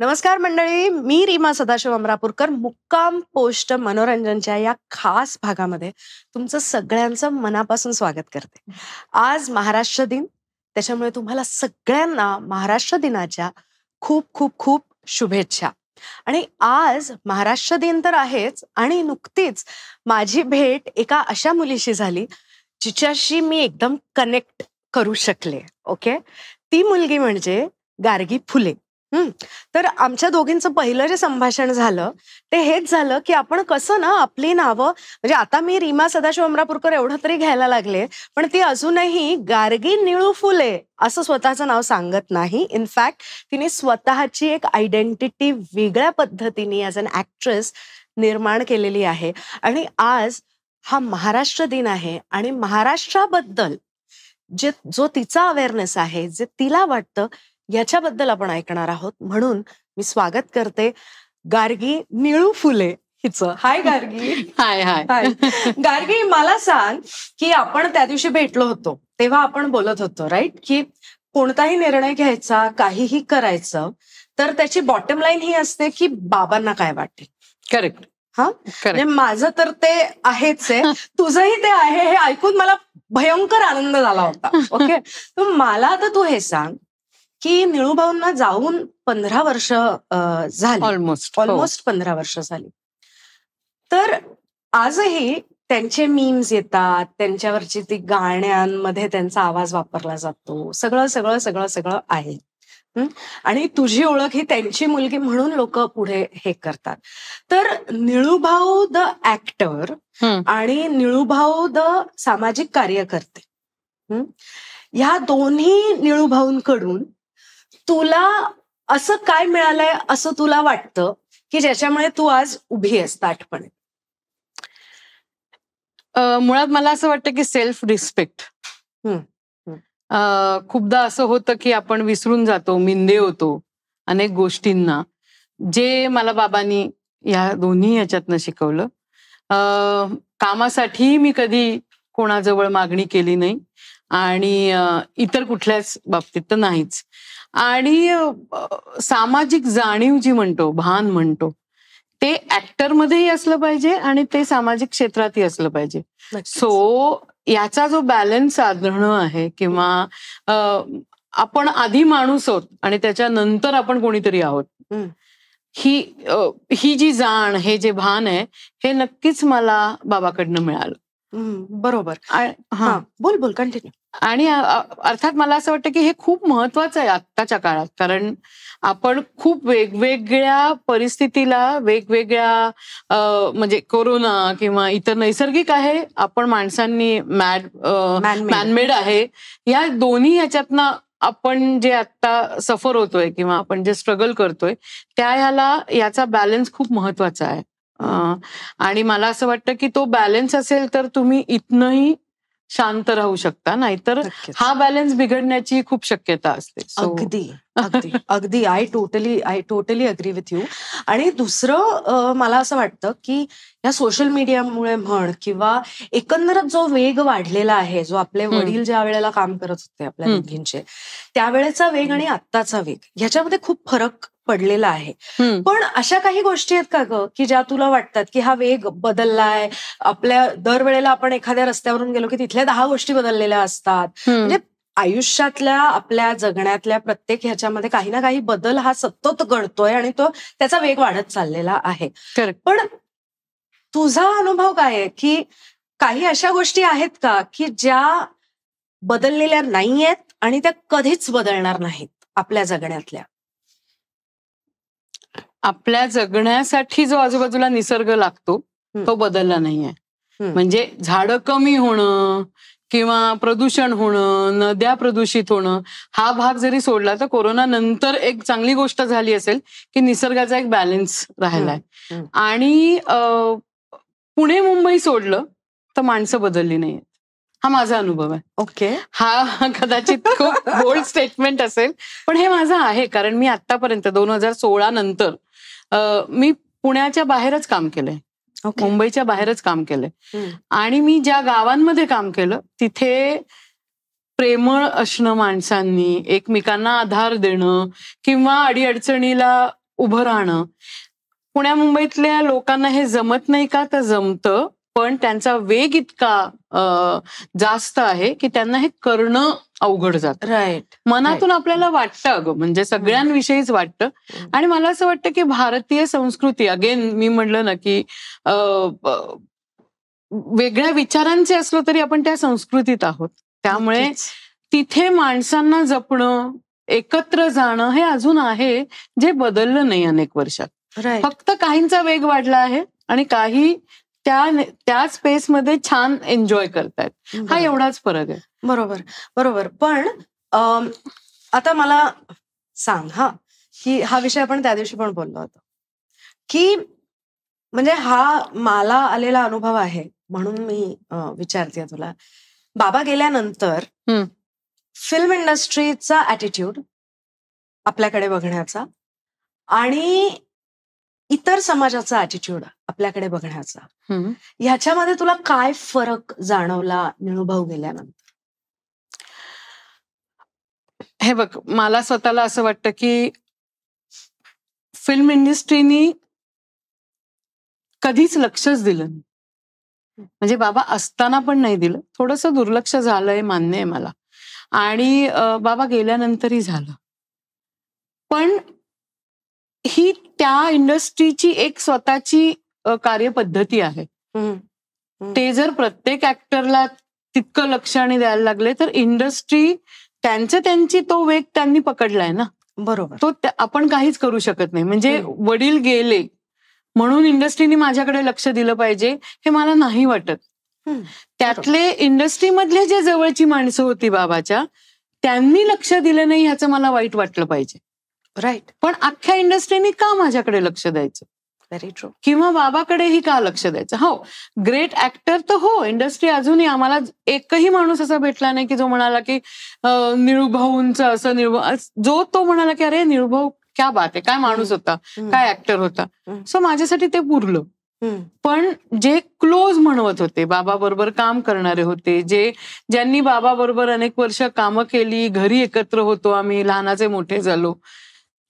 नमस्कार मंडळी, मी रीमा सदाशिव अमरापूरकर मुक्काम पोस्ट मनोरंजनच्या या खास भागामध्ये तुमचं सगळ्यांचं मनापासून स्वागत करते. आज महाराष्ट्र दिन, त्याच्यामुळे तुम्हाला सगळ्यांना महाराष्ट्र दिनाच्या खूप खूप खूप शुभेच्छा. आणि आज महाराष्ट्र दिन तर आहेच, आणि नुकतीच माझी भेट एका अशा मुलीशी झाली जिच्याशी मी एकदम कनेक्ट करू शकले. ओके, ती मुलगी म्हणजे गार्गी फुले. तर आमच्या दोघींचं पहिलं जे संभाषण झालं ते हेच झालं की आपण कसं ना आपली नावं, म्हणजे आता मी रीमा सदाशिव अमरापूरकर एवढं तरी घ्यायला लागले, पण ती अजूनही गार्गी निळू फुले असं स्वतःचं नाव सांगत नाही. इनफॅक्ट तिने स्वतःची एक आयडेंटिटी वेगळ्या पद्धतीने ॲज अन ॲक्ट्रेस निर्माण केलेली आहे. आणि आज हा महाराष्ट्र दिन आहे आणि महाराष्ट्राबद्दल जो तिचा अवेअरनेस आहे, जे तिला वाटतं, याच्याबद्दल आपण ऐकणार आहोत. म्हणून मी स्वागत करते गार्गी निळू फुले हिचं. हाय गार्गी. हाय हाय हाय गार्गी, मला सांग की आपण त्या दिवशी भेटलो होतो तेव्हा आपण बोलत होतो राईट, की कोणताही निर्णय घ्यायचा, काहीही करायचं, तर त्याची बॉटम लाईन ही असते की बाबांना काय वाटेल. करेक्ट. म्हणजे माझं तर ते आहेच आहे, तुझंही ते आहे, हे ऐकून मला भयंकर आनंद झाला होता. ओके, तर मला आता तू हे सांग की निळूभाऊंना जाऊन 15 वर्ष झाली, ऑलमोस्ट 15 वर्ष झाली. तर आजही त्यांचे मीम्स येतात, त्यांच्यावरची ती गाण्यांमध्ये त्यांचा आवाज वापरला जातो, सगळं सगळं सगळं सगळं आहे. आणि तुझी ओळख ही त्यांची मुलगी म्हणून लोक पुढे हे करतात. तर निळूभाऊ द ऍक्टर आणि निळूभाऊ द सामाजिक कार्यकर्ते, ह्या दोन्ही निळूभाऊंकडून तुला असं काय मिळालंय असं तुला वाटतं की ज्याच्यामुळे तू आज उभी आहेस ताठपणे? मुळात मला असं वाटतं की सेल्फ रिस्पेक्ट. खूपदा असं होतं की आपण विसरून जातो, मिंदे होतो अनेक गोष्टींना, जे मला बाबांनी या दोन्ही ह्याच्यातनं शिकवलं. कामासाठी मी कधी कोणाजवळ मागणी केली नाही आणि इतर कुठल्याच बाबतीत तर नाहीच. आणि सामाजिक जाणीव जी म्हणतो, भान म्हणतो, ते ऍक्टरमध्येही असलं पाहिजे आणि ते सामाजिक क्षेत्रातही असलं पाहिजे. सो याचा जो बॅलन्स साधणं आहे, किंवा आपण आधी माणूस आहोत आणि त्याच्यानंतर आपण कोणीतरी आहोत, ही जी जाण, हे जे भान आहे, हे नक्कीच मला बाबाकडनं मिळालं. बरोबर. हा, बोल बोल, कंटिन्यू. आणि अर्थात मला असं वाटतं की हे खूप महत्वाचं आहे आत्ताच्या काळात, कारण आपण खूप वेगवेगळ्या परिस्थितीला, वेगवेगळ्या म्हणजे कोरोना किंवा इतर नैसर्गिक आहे, आपण माणसांनी मॅनमेड आहे, या दोन्ही ह्याच्यातनं आपण जे आता सफर होतोय किंवा आपण जे स्ट्रगल करतोय, याचा बॅलन्स खूप महत्वाचा आहे. आणि मला असं वाटतं की तो बॅलन्स असेल तर तुम्ही इथनंही शांत राहू शकता, नाहीतर हा बॅलन्स बिघडण्याची खूप शक्यता असते. अगदी अगदी अगदी I totally agree with you. आणि दुसरं मला असं वाटतं की या सोशल मीडियामुळे म्हण, किंवा एकंदरच जो वेग वाढलेला आहे, जो आपले वडील ज्या वेळेला काम करत होते आपल्या दोघींचे, त्यावेळेचा वेग आणि आत्ताचा वेग, ह्याच्यामध्ये खूप फरक पडलेला आहे. पण अशा काही गोष्टी आहेत का ग की ज्या तुला वाटतात की हा वेग बदललाय? आपल्या दरवेळेला आपण एखाद्या रस्त्यावरून गेलो की तिथल्या 10 गोष्टी बदललेल्या असतात. म्हणजे आयुष्यातल्या, आपल्या जगण्यातल्या प्रत्येक ह्याच्यामध्ये काही ना काही बदल हा सतत घडतोय आणि त्याचा वेग वाढत चाललेला आहे. पण तुझा अनुभव काय आहे की काही अशा गोष्टी आहेत का की ज्या बदललेल्या नाहीयेत आणि त्या कधीच बदलणार नाहीत आपल्या जगण्यातल्या? आपल्या जगण्यासाठी जो आजूबाजूला निसर्ग लागतो तो बदलला नाहीये. म्हणजे झाडं कमी होणं किंवा प्रदूषण होणं, नद्या प्रदूषित होणं, हा भाग जरी सोडला तर कोरोना नंतर एक चांगली गोष्ट झाली असेल की निसर्गाचा एक बॅलन्स राहिलाय. आणि पुणे मुंबई सोडलं तर माणसं बदलली नाहीयेत, हा माझा अनुभव आहे. ओके, हा कदाचित खूप बोल्ड स्टेटमेंट असेल, पण हे माझं आहे, कारण मी आतापर्यंत 2016 नंतर मी पुण्याच्या बाहेरच काम केलंय, मुंबईच्या बाहेरच काम केलंय. आणि मी ज्या गावांमध्ये काम केलं तिथे प्रेमळ असणं माणसांनी, एकमेकांना आधार देणं किंवा अडीअडचणीला उभं राहणं. पुण्या मुंबईतल्या लोकांना हे जमत नाही का? तर जमतं, पण त्यांचा वेग इतका जास्त आहे की त्यांना हे करणं अवघड जातं. राईट. मनातून आपल्याला वाटतं अगं, म्हणजे सगळ्यांविषयीच वाटतं. आणि मला असं वाटतं की भारतीय संस्कृती, अगेन मी म्हटलं ना की वेगळ्या विचारांचे असलो तरी आपण त्या संस्कृतीत आहोत. त्यामुळे तिथे माणसांना जपणं, एकत्र जाणं हे अजून आहे, जे बदललं नाही अनेक वर्षात. फक्त काहींचा वेग वाढला आहे आणि काही त्या स्पेसमध्ये छान एन्जॉय करतायत. हा एवढाच फरक आहे. बरोबर बरोबर. पण आता मला सांग की हा विषय आपण त्या दिवशी पण बोललो होतो की म्हणजे हा मला आलेला अनुभव आहे म्हणून मी विचारते तुला. बाबा गेल्यानंतर फिल्म इंडस्ट्रीचा ॲटिट्यूड आपल्याकडे बघण्याचा आणि इतर समाजाचा ॲटिट्यूड आपल्याकडे बघण्याचा, ह्याच्यामध्ये तुला काय फरक जाणवला निळूभाऊ गेल्यानंतर? हे बघ, मला स्वतःला असं वाटतं की फिल्म इंडस्ट्रीनी कधीच लक्षच दिलं नाही. म्हणजे बाबा असताना पण नाही दिलं. थोडंसं दुर्लक्ष झालंय, मान्य आहे मला. आणि बाबा गेल्यानंतरही झालं. पण ही त्या इंडस्ट्रीची एक स्वतःची कार्यपद्धती आहे. ते जर प्रत्येक ऍक्टरला तितकं लक्ष आणि द्यायला लागले तर इंडस्ट्री त्यांची तो वेग त्यांनी पकडलाय ना. बरोबर. तो आपण काहीच करू शकत नाही. म्हणजे वडील गेले म्हणून इंडस्ट्रीने माझ्याकडे लक्ष दिलं पाहिजे हे मला नाही वाटत. त्यातले इंडस्ट्रीमधले जे जवळची माणसं होती बाबाच्या, त्यांनी लक्ष दिलं नाही ह्याचं मला वाईट वाटलं पाहिजे. राईट. पण अख्ख्या इंडस्ट्रीने का माझ्याकडे लक्ष द्यायचं? Very true. किंवा बाबाकडेही का लक्ष द्यायचं? हो, ग्रेट ऍक्टर तर हो, इंडस्ट्री अजूनही आम्हाला एकही माणूस असा भेटला नाही की जो म्हणाला की निळूभाऊंचं असं, जो तो म्हणाला की अरे निळूभाऊ क्या बात आहे, काय माणूस होता, काय ऍक्टर होता. सो माझ्यासाठी ते पुरलं. पण जे क्लोज म्हणवत होते, बाबा बरोबर काम करणारे होते, ज्यांनी बाबा बरोबर अनेक वर्ष कामं केली, घरी एकत्र होतो आम्ही, लहानाचे मोठे झालो,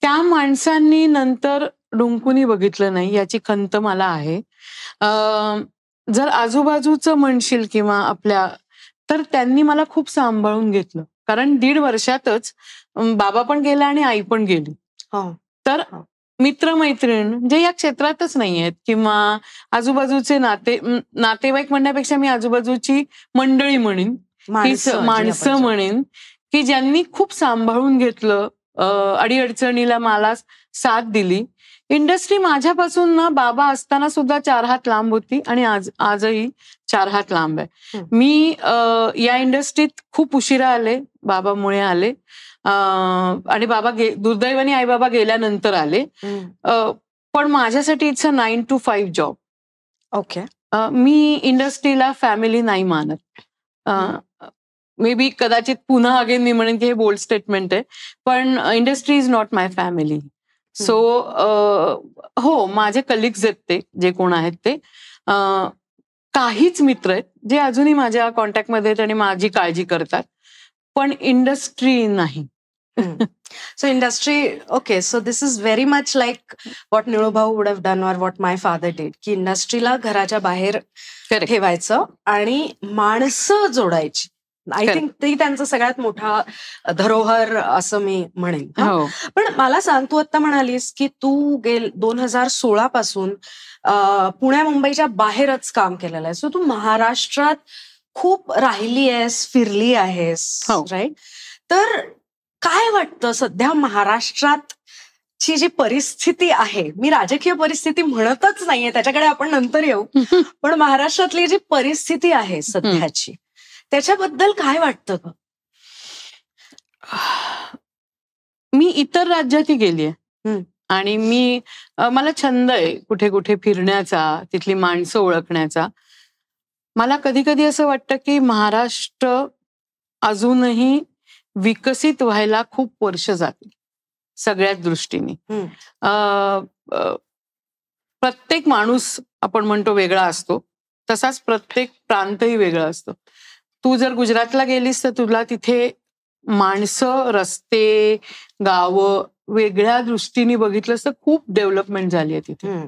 त्या माणसांनी नंतर डुंकुनी बघितलं नाही, याची खंत मला आहे. जर आजूबाजूचं म्हणशील किंवा आपल्या, तर त्यांनी मला खूप सांभाळून घेतलं. कारण 1.5 वर्षातच बाबा पण गेला आणि आई पण गेली. तर मित्रमैत्रीण जे या क्षेत्रातच नाही आहेत किंवा आजूबाजूचे नातेवाईक म्हणण्यापेक्षा मी आजूबाजूची मंडळी म्हणेन, माणसं म्हणेन, की ज्यांनी खूप सांभाळून घेतलं, अडीअडचणीला मला साथ दिली. इंडस्ट्री माझ्यापासून ना बाबा असताना सुद्धा 4 हात लांब होती आणि आजही 4 हात लांब आहे. मी या इंडस्ट्रीत खूप उशिरा आले, बाबामुळे आले. आणि बाबा दुर्दैवाने आई बाबा गेल्यानंतर आले. पण माझ्यासाठी it's a 9 to 5 job. Okay. मी इंडस्ट्रीला फॅमिली नाही मानत. मे बी कदाचित पुन्हा अगेन मी म्हणेन की हे बोल्ड स्टेटमेंट आहे, पण industry is not my family. So हो, माझे कलिग्स आहेत ते, जे कोण आहेत ते, काहीच मित्र आहेत जे अजूनही माझ्या कॉन्टॅक्टमध्ये आहेत आणि माझी काळजी करतात, पण इंडस्ट्री नाही. So industry, okay, so this is very much like what Nilubhau would have done or what my father did, की इंडस्ट्रीला घराच्या बाहेर ठेवायचं आणि माणसं जोडायची. आय थिंक ती त्यांचा सगळ्यात मोठा धरोहर असं मी म्हणेन. पण मला सांग, तू आता म्हणालीस की तू 2016 पासून पुण्या मुंबईच्या बाहेरच काम केलेलं आहे. सो तू महाराष्ट्रात खूप राहिली आहेस, फिरली आहेस, राईट? तर काय वाटतं सध्या महाराष्ट्रात ची जी परिस्थिती आहे, मी राजकीय परिस्थिती म्हणतच नाहीये, त्याच्याकडे आपण नंतर येऊ, पण महाराष्ट्रातली जी परिस्थिती आहे सध्याची, त्याच्याबद्दल काय वाटतं ग? मी इतर राज्यातही गेलीये आणि मला छंद आहे कुठे कुठे फिरण्याचा, तिथली माणसं ओळखण्याचा. मला कधी कधी असं वाटतं की महाराष्ट्र अजूनही विकसित व्हायला खूप वर्ष जातील सगळ्याच दृष्टीने. प्रत्येक माणूस आपण म्हणतो वेगळा असतो, तसाच प्रत्येक प्रांतही वेगळा असतो. तू जर गुजरातला गेलीस तर तुला तिथे माणसं, रस्ते, गावं वेगळ्या दृष्टीने बघितलंस तर खूप डेव्हलपमेंट झाली आहे तिथे.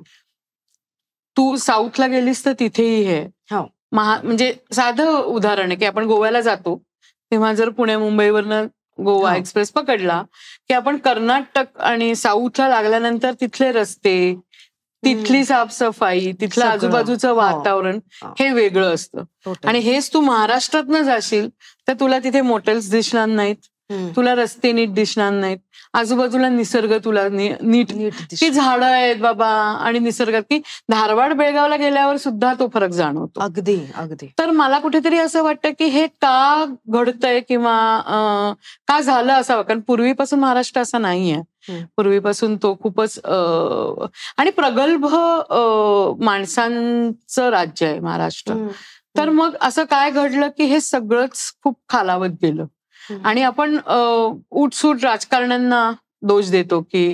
तू साऊथला गेलीस तर तिथेही हे हो. म्हणजे साधं उदाहरण आहे की आपण गोव्याला जातो तेव्हा जर पुणे मुंबईवरनं गोवा हो. एक्सप्रेस पकडला की आपण कर्नाटक आणि साऊथला लागल्यानंतर तिथले रस्ते, तिथली साफसफाई, तिथलं सगळं. आजूबाजूचं हो. वातावरण हे वेगळं असतं. Totally. आणि हेच तू महाराष्ट्रातनं जाशील तर तुला तिथे मोटेल्स दिसणार नाहीत, तुला रस्ते नीट दिसणार नाहीत, आजूबाजूला निसर्ग तुला नीट नीट की दिसतं. झाडं आहेत बाबा आणि निसर्गात की धारवाड बेळगावला गेल्यावर सुद्धा तो फरक जाणवतो. अगदी अगदी. तर मला कुठेतरी असं वाटतं की हे का घडतंय किंवा का झालं असावं, कारण पूर्वीपासून महाराष्ट्र असा नाहीये. पूर्वीपासून तो खूपच आणि प्रगल्भ माणसांचं राज्य आहे महाराष्ट्र. तर मग असं काय घडलं की हे सगळंच खूप खालावत गेलं आणि आपण उठसूट राजकारण्यांना दोष देतो की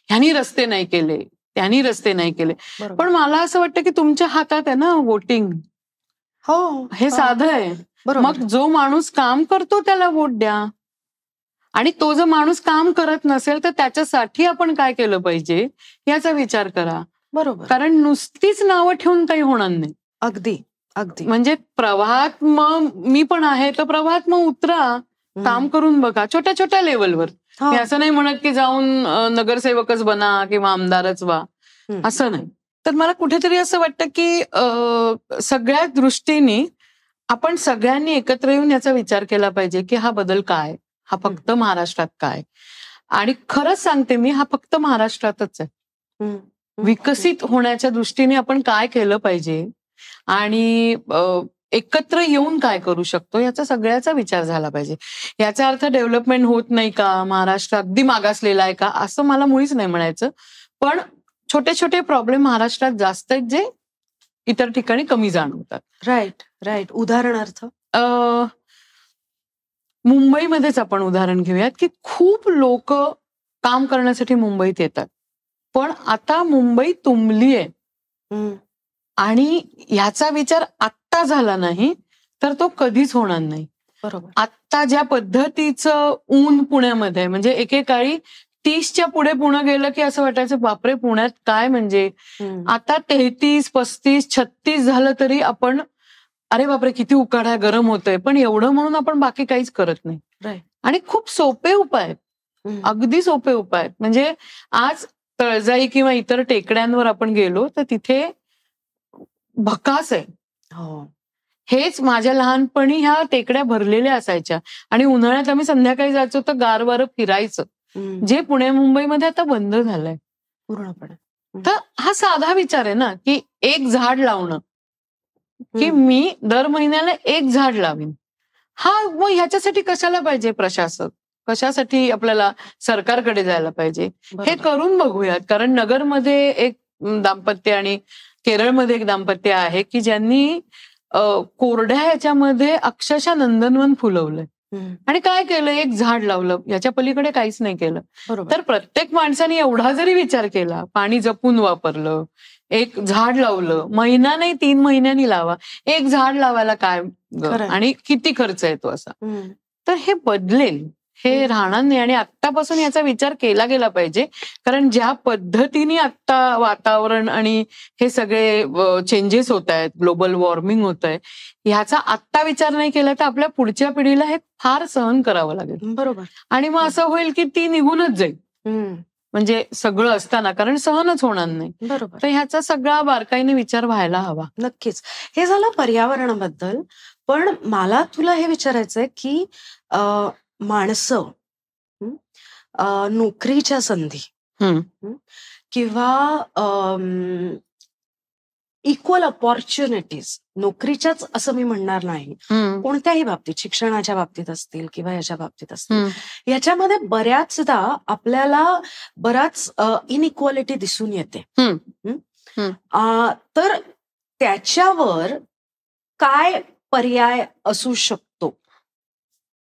ह्यांनी रस्ते नाही केले, त्यांनी रस्ते नाही केले. पण मला असं वाटतं की तुमच्या हातात आहे ना वोटिंग. हो, हे साधं आहे. मग जो माणूस काम करतो त्याला वोट द्या आणि तो जर माणूस काम करत नसेल तर त्याच्यासाठी आपण काय केलं पाहिजे याचा विचार करा. बरोबर. कारण नुसतीच नावं ठेवून काही होणार नाही. अगदी अगदी. म्हणजे प्रवाहात मग मी पण आहे तर प्रवाहात मग उतरा, काम करून बघा छोट्या छोट्या लेवलवर. मी असं नाही म्हणत की जाऊन नगरसेवकच बना किंवा आमदारच व्हा, असं नाही. तर मला कुठेतरी असं वाटतं की सगळ्या दृष्टीने आपण सगळ्यांनी एकत्र येऊन याचा विचार केला पाहिजे की हा बदल काय, हा फक्त महाराष्ट्रात काय. आणि खरंच सांगते मी, हा फक्त महाराष्ट्रातच आहे. विकसित होण्याच्या दृष्टीने आपण काय केलं पाहिजे आणि एकत्र येऊन काय करू शकतो याचा सगळ्याचा विचार झाला पाहिजे. याचा अर्थ डेव्हलपमेंट होत नाही का, महाराष्ट्र अगदी मागासलेला आहे का, असं मला मुळीच नाही म्हणायचं. पण छोटे छोटे प्रॉब्लेम महाराष्ट्रात जास्त आहेत जे इतर ठिकाणी कमी जाणवतात. Right right. उदाहरणार्थ मुंबईमध्येच आपण उदाहरण घेऊयात की खूप लोक काम करण्यासाठी मुंबईत येतात, पण आता मुंबई तुंबली आहे आणि ह्याचा विचार आत्ता झाला नाही तर तो कधीच होणार नाही. बरोबर. आत्ता ज्या पद्धतीचं ऊन पुण्यामध्ये, म्हणजे एकेकाळी 30च्या पुढे पुणे गेलं की असं वाटायचं बापरे पुण्यात काय, म्हणजे आता 33, 35, 36 झालं तरी आपण अरे बापरे किती उकाडा गरम होतंय, पण एवढं म्हणून आपण बाकी काहीच करत नाही. आणि खूप सोपे उपाय आहेत, अगदी सोपे उपाय आहेत. म्हणजे आज तळजाई किंवा इतर टेकड्यांवर आपण गेलो तर तिथे भकास आहे. हेच माझ्या लहानपणी ह्या टेकड्या भरलेल्या असायच्या आणि उन्हाळ्यात आम्ही संध्याकाळी जायचो तर गारवारं फिरायचं, जे पुणे मुंबईमध्ये आता बंद झालंय पूर्णपणे. तर हा साधा विचार आहे ना की एक झाड लावणं, की मी दर महिन्याला एक झाड लावीन. हा मग ह्याच्यासाठी कशाला पाहिजे प्रशासक, कशासाठी आपल्याला सरकारकडे जायला पाहिजे, हे करून बघूयात. कारण नगरमध्ये एक दाम्पत्य आणि केरळमध्ये एक दाम्पत्य आहे की ज्यांनी कोरड्या ह्याच्यामध्ये अक्षरशः नंदनवन फुलवलंय आणि काय केलं, एक झाड लावलं, याच्या पलीकडे काहीच नाही केलं. तर प्रत्येक माणसाने एवढा जरी विचार केला, पाणी जपून वापरलं, एक झाड लावलं, महिना नाही 3 महिन्यांनी लावा, एक झाड लावायला काय आणि किती खर्च येतो असा, तर हे बदलेल, हे राहणार नाही. आणि आत्तापासून याचा विचार केला गेला पाहिजे. कारण ज्या पद्धतीने आत्ता वातावरण आणि हे सगळे चेंजेस होत आहेत, ग्लोबल वॉर्मिंग होत आहे, ह्याचा आत्ता विचार नाही केला तर आपल्या पुढच्या पिढीला हे फार सहन करावं लागेल. बरोबर. आणि मग असं होईल की ती निघूनच जाईल, म्हणजे सगळं असताना, कारण सहनच होणार नाही. बरोबर. तर ह्याचा सगळा बारकाईने विचार व्हायला हवा. नक्कीच. हे झालं पर्यावरणाबद्दल. पण मला तुला हे विचारायचंय की माणसं नोकरीच्या संधी किंवा इक्वल अपॉर्च्युनिटीज, नोकरीच्याच असं मी म्हणणार नाही, कोणत्याही बाबतीत, शिक्षणाच्या बाबतीत असतील किंवा याच्या बाबतीत असतील, याच्यामध्ये बऱ्याचदा आपल्याला बराच इनइक्वालिटी दिसून येते. तर त्याच्यावर काय पर्याय असू शकतो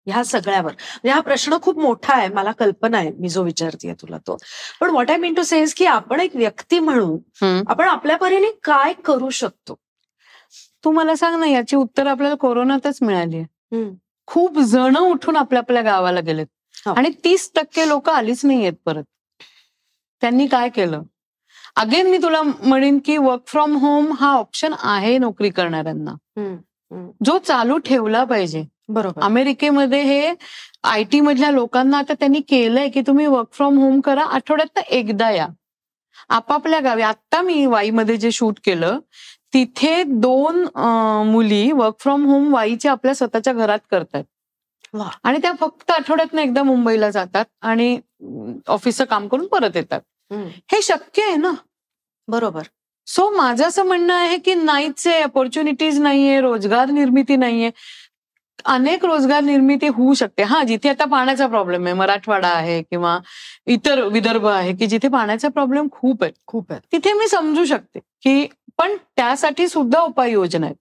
ह्या सगळ्यावर? म्हणजे हा प्रश्न खूप मोठा आहे, मला कल्पना आहे मी जो विचारतेय तुला तो. पण what I mean to say is की आपण एक व्यक्ती म्हणून आपण आपल्या परीने काय करू शकतो? तू मला सांग ना, याची उत्तर आपल्याला कोरोनातच मिळाली आहे. खूप जण उठून आपल्या आपल्या गावाला गेलेत आणि 30% लोक आलीच नाहीयेत परत. त्यांनी काय केलं? अगेन मी तुला म्हणेन की वर्क फ्रॉम होम हा ऑप्शन आहे नोकरी करणाऱ्यांना, जो चालू ठेवला पाहिजे. बरोबर. अमेरिकेमध्ये हे IT मधल्या लोकांना आता त्यांनी केलंय की तुम्ही वर्क फ्रॉम होम करा, आठवड्यात एकदा या आपापल्या गावी. आता मी वाईमध्ये जे शूट केलं तिथे 2 मुली वर्क फ्रॉम होम वाईच्या आपल्या स्वतःच्या घरात करतात. वा. आणि त्या फक्त आठवड्यातनं एकदा मुंबईला जातात आणि ऑफिसचं काम करून परत येतात. हे शक्य आहे ना. बरोबर. सो माझं असं म्हणणं आहे की नाहीच आहे, अपॉर्च्युनिटीज नाहीये, रोजगार निर्मिती नाहीये. अनेक रोजगार निर्मिती होऊ शकते. हा, जिथे आता पाण्याचा प्रॉब्लेम आहे, मराठवाडा आहे किंवा इतर विदर्भ आहे की जिथे पाण्याचा प्रॉब्लेम खूप आहे, तिथे मी समजू शकते की पण त्यासाठी सुद्धा उपाययोजना आहेत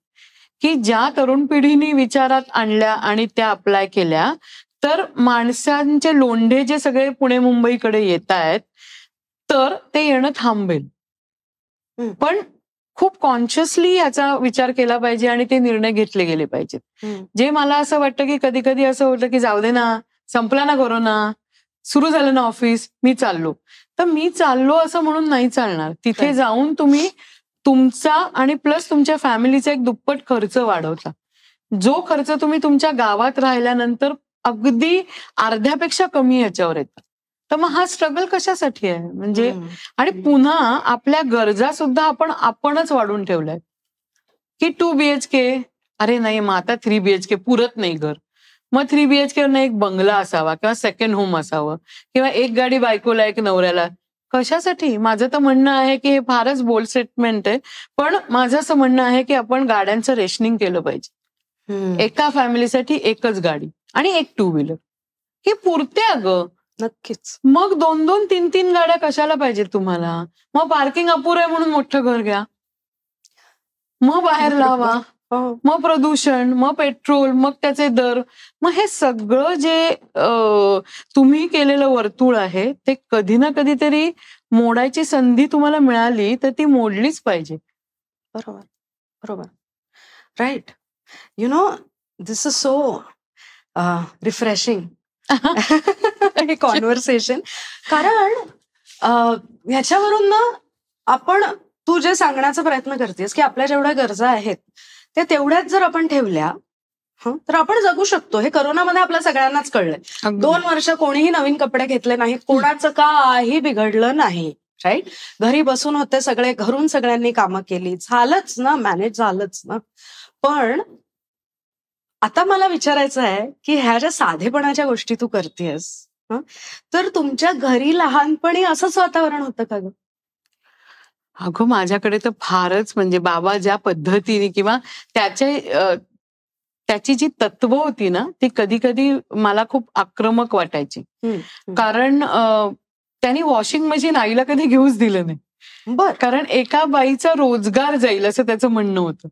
की ज्या तरुण पिढीने विचारात आणल्या आणि त्या अप्लाय केल्या तर माणसांचे लोंढे जे सगळे पुणे मुंबईकडे येत आहेत तर ते येणं थांबेल. पण खूप कॉन्शियसली याचा विचार केला पाहिजे आणि ते निर्णय घेतले गेले पाहिजेत. जे मला असं वाटतं की कधी कधी असं होतं की जाऊ दे ना, संपला ना कोरोना, सुरू झालं ना ऑफिस, मी चाललो. तर मी चाललो असं म्हणून नाही चालणार. तिथे जाऊन तुम्ही तुमचा आणि प्लस तुमच्या फॅमिलीचा एक दुप्पट खर्च वाढवता. जो खर्च तुम्ही तुमच्या गावात राहिल्यानंतर अगदी अर्ध्यापेक्षा कमी याच्यावर येतात. तर मग हा स्ट्रगल कशासाठी आहे म्हणजे. आणि पुन्हा आपल्या गरजा सुद्धा आपणच वाढून ठेवल्यात की 2 BHK, अरे नाही मग आता 3 BHK पुरत नाही घर, मग 3 BHK ना एक बंगला असावा किंवा सेकंड होम असावं किंवा एक गाडी बायकोला एक नवऱ्याला. कशासाठी? माझं तर म्हणणं आहे की हे फारच बोल्ड स्टेटमेंट आहे, पण माझं असं म्हणणं आहे की आपण गाड्यांचं रेशनिंग केलं पाहिजे. एका फॅमिलीसाठी एकच गाडी आणि एक 2 व्हीलर हे पुरते अगं. नक्कीच. मग 2-2, 3-3 गाड्या कशाला पाहिजेत तुम्हाला? मग पार्किंग अपुरं आहे म्हणून मोठं घर घ्या, मग बाहेर लावा, मग प्रदूषण, मग पेट्रोल, मग त्याचे दर. मग हे सगळं जे तुम्ही केलेलं वर्तुळ आहे ते कधी ना कधीतरी मोडायची संधी तुम्हाला मिळाली तर ती मोडलीच पाहिजे. बरोबर. बरोबर. Right. You know, this is so refreshing हे कॉन्व्हर्सेशन. कारण ह्याच्यावरून ना तू जे सांगण्याचा प्रयत्न करतेस की आपल्या जेवढ्या गरजा आहेत ते तेवढ्याच जर आपण ठेवल्या तर आपण जगू शकतो. हे करोनामध्ये आपल्या सगळ्यांनाच कळलंय. 2 वर्ष कोणीही नवीन कपडे घेतले नाहीत, कोणाचं काही बिघडलं नाही. राईट. घरी बसून होते सगळे, घरून सगळ्यांनी कामं केली, झालंच ना, मॅनेज झालंच ना. पण आता मला विचारायचं आहे की ह्या ज्या साधेपणाच्या गोष्टी तू करतेस तर तुमच्या घरी लहानपणी असंच वातावरण होतं का ग? अगं माझ्याकडे तर फारच म्हणजे बाबा ज्या पद्धतीने किंवा त्याची जी तत्व होती ना ती कधी कधी मला खूप आक्रमक वाटायची. कारण त्यांनी वॉशिंग मशीन आईला कधी घेऊच दिलं नाही. कारण एका बाईचा रोजगार जाईल असं त्याचं म्हणणं होतं.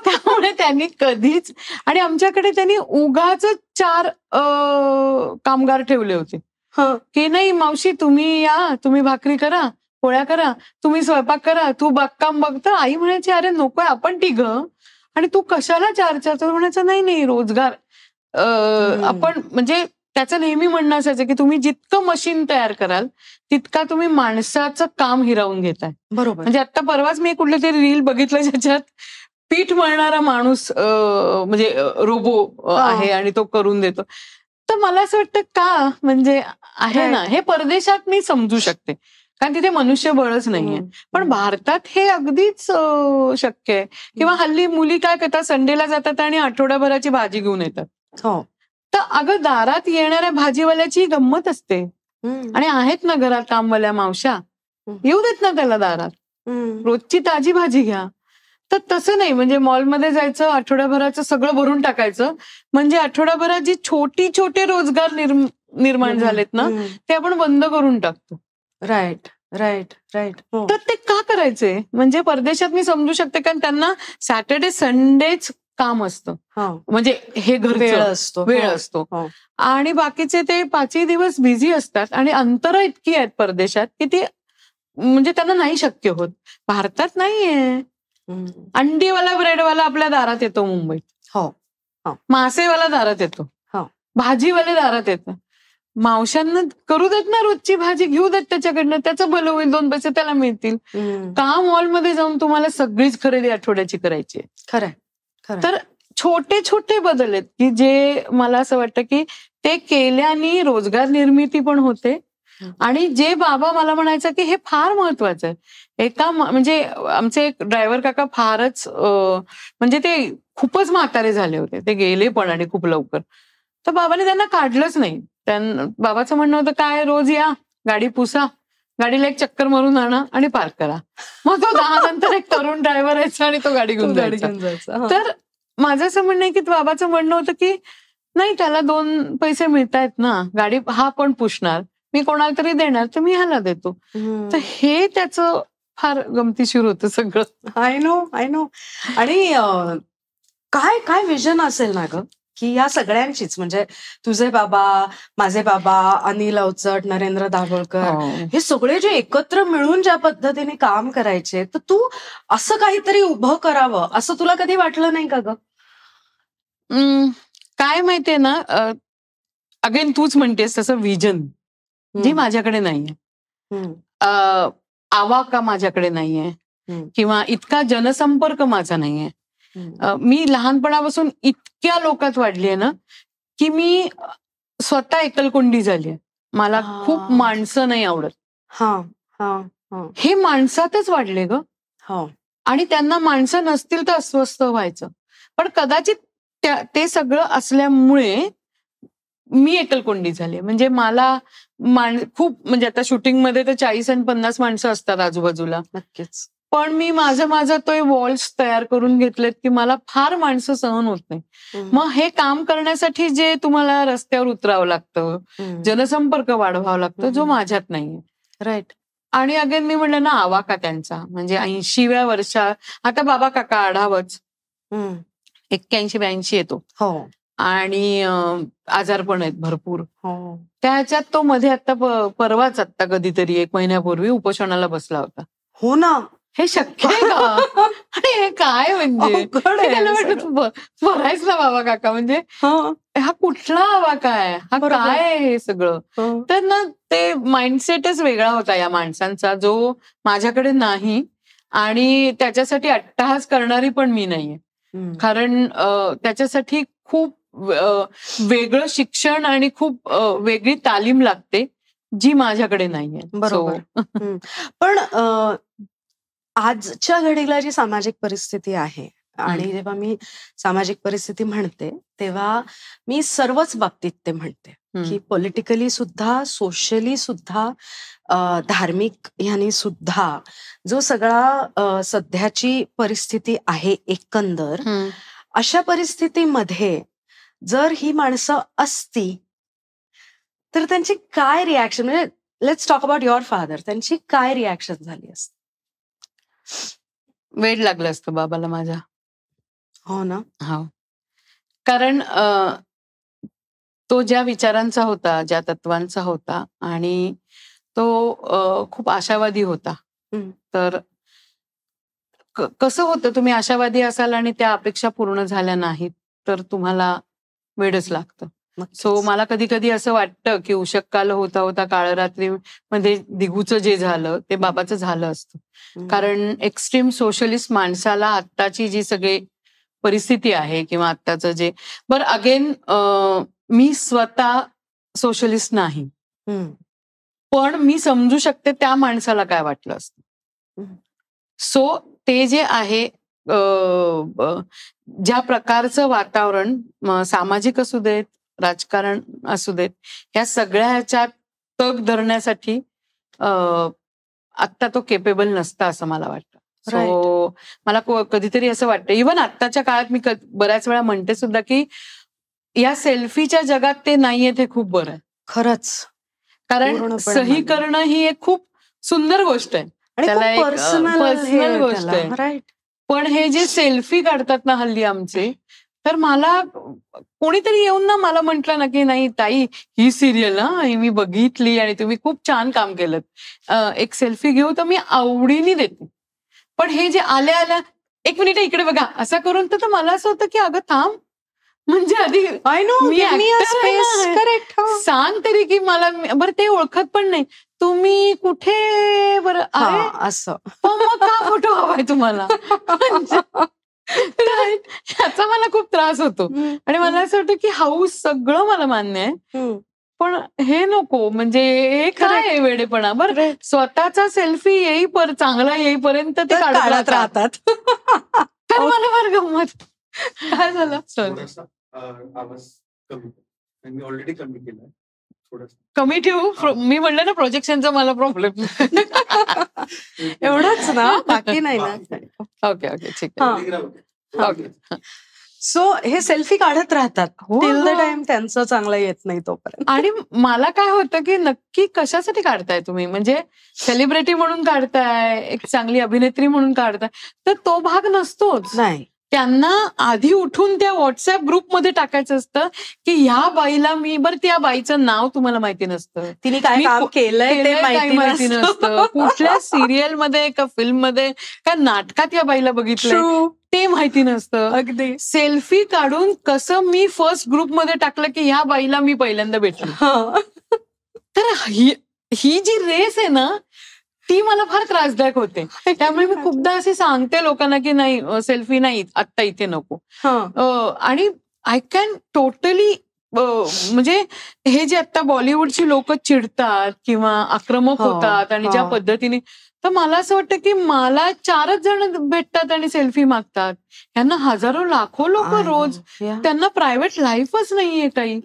त्यामुळे त्यांनी कधीच, आणि आमच्याकडे त्यांनी उगाच 4 कामगार ठेवले होते की नाही मावशी तुम्ही या, तुम्ही भाकरी करा, पोळ्या करा, तुम्ही स्वयंपाक करा, तू बागकाम बघता. आई म्हणायची अरे नकोय आपण तिघं आणि तू कशाला 4 तर म्हणायचं नाही रोजगार आपण. म्हणजे त्याचं नेहमी म्हणणं असायचं की तुम्ही जितकं मशीन तयार कराल तितका तुम्ही माणसाचं काम हिरावून घेताय. बरोबर. म्हणजे आता परवाच मी कुठले तरी रील बघितलं ज्याच्यात पीठ मळणारा माणूस म्हणजे रोबो आहे आणि तो करून देतो. तर मला असं वाटतं का म्हणजे आहे ना, हे परदेशात मी समजू शकते कारण तिथे मनुष्यबळच नाहीये. पण भारतात हे अगदीच शक्य आहे. किंवा हल्ली मुली काय करतात, संडेला जातात आणि आठवड्याभराची भाजी घेऊन येतात. तर अगं दारात येणाऱ्या भाजीवाल्याची गंमत असते आणि आहेत ना घरात कामवाल्या मावश्या, येऊ देत ना त्याला दारात, रोजची ताजी भाजी घ्या. तर तसं नाही, म्हणजे मॉलमध्ये जायचं, आठवड्याभराचं सगळं भरून टाकायचं, म्हणजे आठवड्याभरात जी छोटे रोजगार निर्माण झालेत ना ते आपण बंद करून टाकतो. राईट. तर ते का करायचे? म्हणजे परदेशात मी समजू शकते कारण त्यांना सॅटर्डे संडेच काम असतं, म्हणजे हे घरचं वेळ असतो आणि बाकीचे ते 5 दिवस बिझी असतात आणि अंतरं इतकी आहेत परदेशात की ते म्हणजे त्यांना नाही शक्य होत. भारतात नाहीये. अंडीवाला ब्रेडवाला आपल्या दारात येतो मुंबईत, मासेवाला दारात येतो, भाजीवाले दारात येतात. मावशांना करू देत ना, रोजची भाजी घेऊ देत त्याच्याकडनं, त्याचं भलं होईल, 2 पैसे त्याला मिळतील. का मॉलमध्ये जाऊन तुम्हाला सगळीच खरेदी आठवड्याची करायची? खरंय. तर छोटे छोटे बदल आहेत की जे मला असं वाटतं की ते केल्याने रोजगार निर्मिती पण होते. आणि जे बाबा मला म्हणायचं की हे फार महत्वाचं आहे. म्हणजे आमचे एक ड्रायव्हर काका फारच म्हणजे ते खूपच म्हातारे झाले होते, ते गेले पण आणि खूप लवकर. तर बाबाने त्यांना काढलंच नाही. बाबाचं म्हणणं होतं, काय रोज या, गाडी पुसा, गाडीला एक चक्कर मारून आणा आणि पार्क करा. मग तो 10 नंतर एक तरुण ड्रायव्हर यायचा आणि तो गाडी घेऊन जायचा. तर माझं असं म्हणणं आहे की बाबाचं म्हणणं होतं की नाही, त्याला 2 पैसे मिळतायत ना, गाडी हा पण पुसणार, मी कोणाला तरी देणार, तर मी ह्याला देतो. तर हे त्याचं फार गमतीशीर होतं सगळं. I know. आणि काय काय विजन असेल ना ग, की या सगळ्यांचीच, म्हणजे तुझे बाबा, माझे बाबा, अनिल अवचट, नरेंद्र दाभोळकर, हे सगळे जे एकत्र मिळून ज्या पद्धतीने काम करायचे, तर तू असं काहीतरी उभं करावं असं तुला कधी वाटलं नाही का ग? काय माहितीये ना, अगेन तूच म्हणतेस तसं विजन जी माझ्याकडे नाहीये, आवाका माझ्याकडे नाहीये, किंवा इतका जनसंपर्क माझा नाहीये. मी लहानपणापासून इतक्या लोकात वाढलीये ना की मी स्वतः एकलकोंडी झालीये. मला खूप माणसं नाही आवडत. हे माणसातच वाढले ग. आणि त्यांना माणसं नसतील तर अस्वस्थ व्हायचं. पण कदाचित ते सगळं असल्यामुळे मी एकलकोंडी झाले. म्हणजे मला खूप, म्हणजे आता शूटिंगमध्ये तर 40 आणि 50 माणसं असतात आजूबाजूला. नक्कीच. पण मी माझं तो वॉल्स तयार करून घेतलेत की मला फार माणसं सहन होत नाही. मग हे काम करण्यासाठी जे तुम्हाला रस्त्यावर उतरावं लागतं, जनसंपर्क वाढवावा लागतो, जो माझ्यात नाहीये. राईट. आणि अगेन मी म्हणलं ना, आवाका त्यांचा, म्हणजे 80व्या वर्षा, आता बाबा काका आढावच 81-82 येतो. आणि आजार पण आहेत भरपूर. त्याच्यात तो मध्ये आता परवाच आता कधीतरी 1 महिन्यापूर्वी उपोषणाला बसला होता. हो ना. हे शक्य आहे का? आणि हे काय म्हणजे बरायच ना बाबा काका, म्हणजे हा कुठला हवा, काय हा, काय आहे हे सगळं? तर ना ते माइंडसेटच वेगळा होता या माणसांचा, जो माझ्याकडे नाही. आणि त्याच्यासाठी अट्टहास करणारी पण मी नाहीये. कारण त्याच्यासाठी खूप वेगळं शिक्षण आणि खूप वेगळी तालीम लागते, जी माझ्याकडे नाहीये. बरोबर. पण आजच्या घडीला जी सामाजिक परिस्थिती आहे, आणि जेव्हा मी सामाजिक परिस्थिती म्हणते तेव्हा मी सर्वच बाबतीत ते म्हणते की पॉलिटिकली सुद्धा, सोशली सुद्धा, धार्मिक ह्यानी सुद्धा जो सगळा सध्याची परिस्थिती आहे एकंदर, अशा परिस्थितीमध्ये जर ही माणसं असती तर त्यांची काय रिॲक्शन, म्हणजे let's talk about your father, त्यांची काय रिॲक्शन झाली असती? वेड लागलं असतं बाबाला माझ्या. हो ना. हो. कारण तो ज्या विचारांचा होता, ज्या तत्वांचा होता, आणि तो खूप आशावादी होता. तर कसं होतं, तुम्ही आशावादी असाल आणि त्या अपेक्षा पूर्ण झाल्या नाहीत तर तुम्हाला वेडच लागतं. सो मला कधी कधी असं वाटतं की उषक काल होता होता काळरात्री मध्ये दिगूचं जे झालं ते बाबाचं झालं असतं. कारण एक्स्ट्रीम सोशलिस्ट माणसाला आत्ताची जी सगळी परिस्थिती आहे, किंवा आत्ताचं जे, बरं अगेन मी स्वतः सोशलिस्ट नाही, पण मी समजू शकते त्या माणसाला काय वाटलं असतं. सो ते जे आहे, ज्या प्रकारचं वातावरण, सामाजिक असू देत, राजकारण असू देत, या सगळ्या ह्याच्यात तग धरण्यासाठी आत्ता तो केपेबल नसता असं मला वाटतं. सो मला कधीतरी असं वाटतं, इव्हन आत्ताच्या काळात मी बऱ्याच वेळा म्हणते सुद्धा की या सेल्फीच्या जगात ते नाहीये, ते खूप बरं आहे. खरंच. कारण सही करणं ही एक खूप सुंदर गोष्ट आहे, त्याला एक पर्सनल गोष्ट आहे. राईट. पण हे जे सेल्फी काढतात ना हल्ली आमचे, तर मला कोणीतरी येऊन ना मला म्हटलं ना की नाही ताई, ही सिरियल ना मी बघितली आणि तुम्ही खूप छान काम केलं, एक सेल्फी घेऊ, तर मी आवडीने देते. पण हे जे आल्या आल्या 1 मिनिट इकडे बघा असं करून, तर मला असं होतं की अगं थांब, म्हणजे आधी आय नो, मी actor आहे ना. करेक्ट. सांग तरी की मला बरं ते ओळखत पण नाही. तुम्ही कुठे बरं अरे असं. मग का फोटो हवाय तुम्हाला? तर ह्याचा मला खूप त्रास होतो आणि मला असं वाटतं की हाऊस सगळं मला मान्य आहे, पण हे नको. म्हणजे हे काय आहे वेडेपणा? बरं स्वतःचा सेल्फी चांगला येईपर्यंत ते काढत राहतात. तर मला फार गंमत. काय झालं? थोडासा आवाज कमी कर. मी ऑलरेडी कमी केलाय. कमी ठेवू? मी म्हणलं ना प्रोजेक्शनचा मला प्रॉब्लेम. एवढंच ना, बाकी नाही ना. ओके ओके ठीक आहे. ओके. सो हे सेल्फी काढत राहतात टिल द टाइम त्यांचं चांगलं येत नाही तोपर्यंत. आणि मला काय होतं की नक्की कशासाठी काढताय तुम्ही? म्हणजे सेलिब्रिटी म्हणून काढताय, एक चांगली अभिनेत्री म्हणून काढताय, तर तो भाग नसतोच. नाही, त्यांना आधी उठून त्या व्हॉट्सअप ग्रुपमध्ये टाकायचं असतं की ह्या बाईला मी बरं त्या बाईचं नाव तुम्हाला माहिती नसतं, तिने काय काम केलंय ते माहिती नसतं, कुठल्या सिरियलमध्ये का फिल्ममध्ये का नाटकात या बाईला बघितलं ते माहिती नसतं. अगदी. सेल्फी काढून कसं मी फर्स्ट ग्रुपमध्ये टाकलं की ह्या बाईला मी पहिल्यांदा भेटलो. तर ही जी रेस आहे ना ती मला फार त्रासदायक होते. त्यामुळे मी खूपदा असे सांगते लोकांना की नाही सेल्फी नाही आत्ता इथे नको. आणि आय कॅन टोटली म्हणजे हे जे आता बॉलिवूडची लोक चिडतात किंवा आक्रमक होतात आणि ज्या पद्धतीने, तर मला असं वाटतं की मला 4च जण भेटतात आणि सेल्फी मागतात. यांना हजारो लाखो लोक रोज, त्यांना प्रायव्हेट लाईफच नाहीये काही.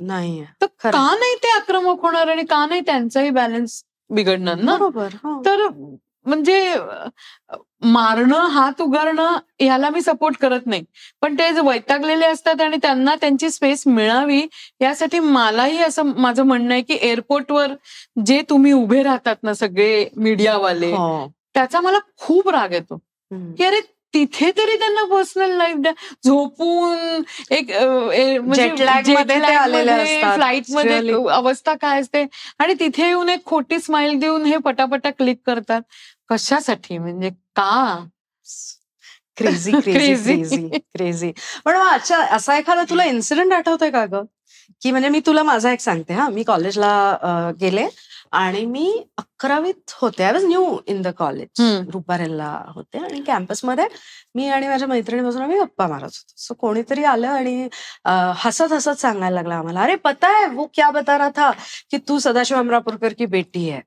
तर का नाही ते आक्रमक होणार आणि का नाही त्यांचाही बॅलन्स बिघडणार ना? तर म्हणजे मारणं, हात उगारणं ह्याला मी सपोर्ट करत नाही, पण ते वैतागलेले असतात आणि त्यांना त्यांची स्पेस मिळावी यासाठी मलाही असं माझं म्हणणं आहे की एअरपोर्टवर जे तुम्ही उभे राहतात ना सगळे मीडियावाले, त्याचा मला खूप राग येतो की अरे तिथे तरी त्यांना पर्सनल लाईफ द्या. झोपून एक फ्लाईटमध्ये अवस्था काय असते आणि तिथे येऊन एक खोटी स्माइल देऊन हे पटापटा क्लिक करतात. कशासाठी? म्हणजे का? Crazy crazy crazy crazy. पण अच्छा, असा एखादा तुला इन्सिडेंट आठवतोय का ग? की म्हणजे मी तुला माझा एक सांगते. मी कॉलेजला गेले आणि मी 11वीत होते. I was new in the college. रुपारेलला होते आणि कॅम्पसमध्ये मी आणि माझ्या मैत्रिणीपासून आम्ही गप्पा मारत होतो. सो कोणीतरी आलं आणि हसत हसत सांगायला लागला आम्हाला, अरे पता है वो क्या बता रहा था की तू सदाशिव अमरापुरकर की बेटी है.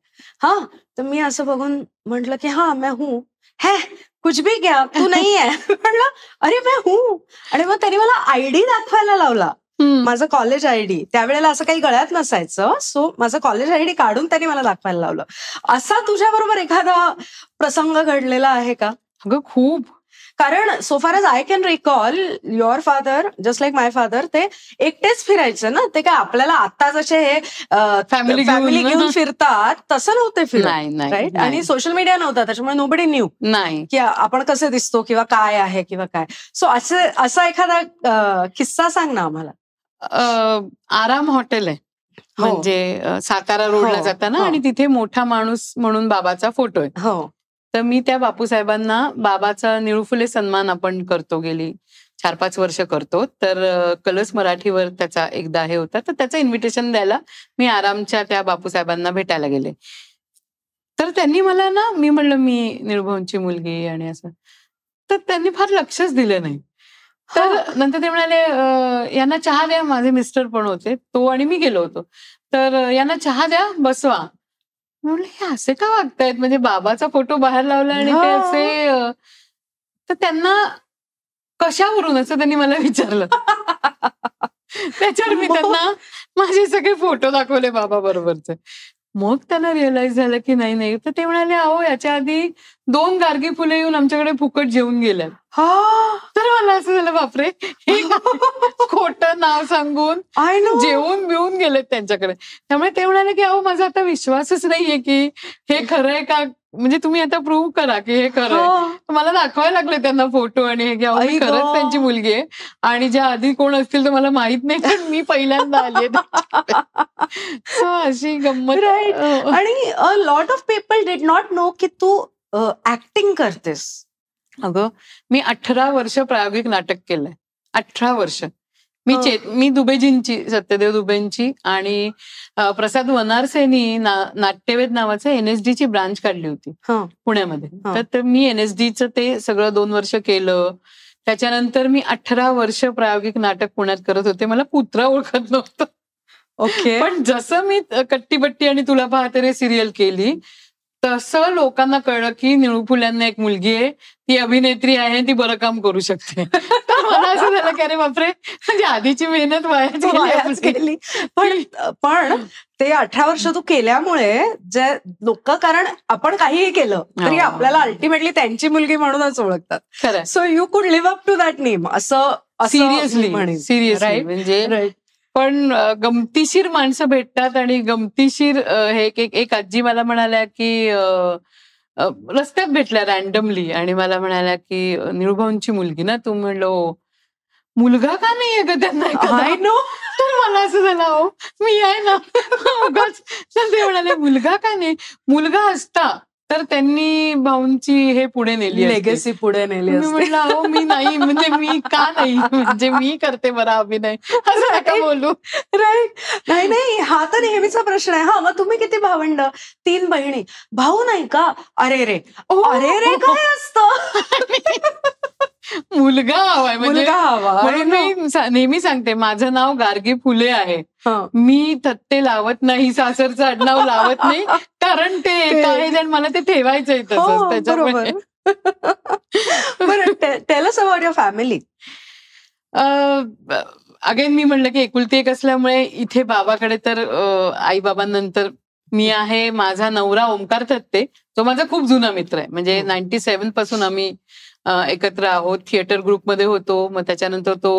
तर मी असं बघून म्हटलं की मैं हूँ. है कुछ भी क्या, तू नाही आहे. म्हटलं अरे मैं हूँ. आणि मग त्यांनी मला आयडी दाखवायला लावला, माझं कॉलेज आयडी. त्यावेळेला असं काही गळ्यात नसायचं. सो माझं कॉलेज आयडी काढून त्यांनी मला दाखवायला लावलं. असा तुझ्या बरोबर एखादा प्रसंग घडलेला आहे का? अगं खूप. कारण so far as I can recall, your father just like my father, ते एकटेच फिरायचं ना. ते काय आपल्याला आता जसे हे फॅमिली घेऊन फिरतात तसं नव्हते फिरत, राईट? आणि सोशल मीडिया नव्हता, त्याच्यामुळे नोबडी न्यू नाही की आपण कसे दिसतो किंवा काय आहे किंवा काय. सो असा एखादा किस्सा सांग ना आम्हाला. आराम हॉटेल आहे, म्हणजे सातारा रोडला जाताना, आणि तिथे मोठा माणूस म्हणून बाबाचा फोटो आहे. तर मी त्या बापूसाहेबांना, बाबाचा निळू फुले सन्मान आपण करतो, गेली 4-5 वर्ष करतो. तर कलर्स मराठीवर त्याचा एकदा हे होता, तर त्याचं इन्व्हिटेशन द्यायला मी आरामच्या त्या बापूसाहेबांना भेटायला गेले. तर त्यांनी मला ना, मी म्हणलं मी निळूभाऊंची मुलगी आणि असं, तर त्यांनी फार लक्षच दिलं नाही. तर नंतर ते म्हणाले यांना चहा द्या. माझे मिस्टर पण होते, तो आणि मी गेलो होतो. तर यांना चहा द्या, बसवा. म्हणलं हे असे का वागतायत, म्हणजे बाबाचा फोटो बाहेर लावला आणि ते असे. तर त्यांना कशावरून असं त्यांनी मला विचारलं. त्याच्यावर मी त्यांना माझे सगळे फोटो दाखवले बाबा बरोबरचे. मग त्यांना रिअलाइज झालं की नाही. तर ते म्हणाले अहो याच्या आधी 2 गार्गी फुले येऊन आमच्याकडे फुकट जेवून गेल्या. तर मला असं झालं बापरे, खोटं नाव सांगून जेवून बिवून गेलेत त्यांच्याकडे. त्यामुळे ते म्हणाले की अहो माझा आता विश्वासच नाहीये की हे खरं आहे का, म्हणजे तुम्ही आता प्रूव्ह करा की हे खरं आहे. मला दाखवायला लागले त्यांना फोटो आणि हे घ्या, मी खरंच त्यांची मुलगी आहे आणि ज्या आधी कोण असतील तर मला माहित नाही, पण मी पहिल्यांदा आली आहे. अशी गंमत. आणि a lot of people did not know की तू ऍक्टिंग करतेस. अगं मी 18 वर्ष प्रायोगिक नाटक केलंय. 18 वर्ष मी दुबेजींची, सत्यदेव दुबेंची आणि प्रसाद वनारसेनी नाट्यवेद नावाचं NSD ची ब्रांच काढली होती पुण्यामध्ये. तर मी NSDचं ते सगळं 2 वर्ष केलं. त्याच्यानंतर मी 18 वर्ष प्रायोगिक नाटक पुण्यात करत होते. मला पुत्रा ओळखत नव्हतं. ओके. पण जसं मी कट्टीबट्टी आणि तुला पाहते रे सिरियल केली तसं लोकांना कळलं की निळू फुल्यांना एक मुलगी आहे, ती अभिनेत्री आहे, ती बरं काम करू शकते. तर मला असं झालं की अरे बापरे, म्हणजे आधीची मेहनत वायाच गेली. पण ते 18 वर्ष तू केल्यामुळे जे लोक, कारण आपण काहीही केलं तरी आपल्याला अल्टिमेटली त्यांची मुलगी म्हणूनच ओळखतात. खरं. So you could live up to that name. असं सिरियसली म्हणजे पण गमतीशीर माणसं भेटतात आणि गमतीशीर हे एक आजी मला म्हणाल्या की रस्त्यात भेटल्या रॅन्डमली आणि मला म्हणाल्या की निळूभाऊंची मुलगी ना तू. म्हणलो मुलगा का नाहीये ग त्यांना? तर मला असं झालं हो मी आहे ना उगाच. तर ते म्हणाले मुलगा का नाही? मुलगा असता तर त्यांनी भाऊंची हे पुढे नेली, लेगेसी पुढे नेली. म्हटलं हो मी नाही, म्हणजे मी का नाही, म्हणजे मी करते बरा अभिनय, असं नका बोलू. राईट. नाही हा तर नेहमीचा प्रश्न आहे. हा मग तुम्ही किती भावंड? 3 बहिणी. भाऊ नाही का? अरे रे काय असतं? मुलगा हवाय, मुलगा हवा. म्हणून मी नेहमी सांगते माझं नाव गार्गी फुले आहे. मी थत्ते लावत नाही, सासरचं आडनाव लावत नाही, कारण ते एक आहे आणि मला ते ठेवायचंय तसंच त्याच्यामुळे. Tell us about your family. Again मी म्हणलं की एकुलती एक असल्यामुळे इथे बाबाकडे तर आई बाबांनंतर मी आहे. माझा नवरा ओमकार थत्ते, तो माझा खूप जुना मित्र आहे. म्हणजे 97 पासून आम्ही एकत्र आहोत. थिएटर ग्रुपमध्ये होतो. मग त्याच्यानंतर तो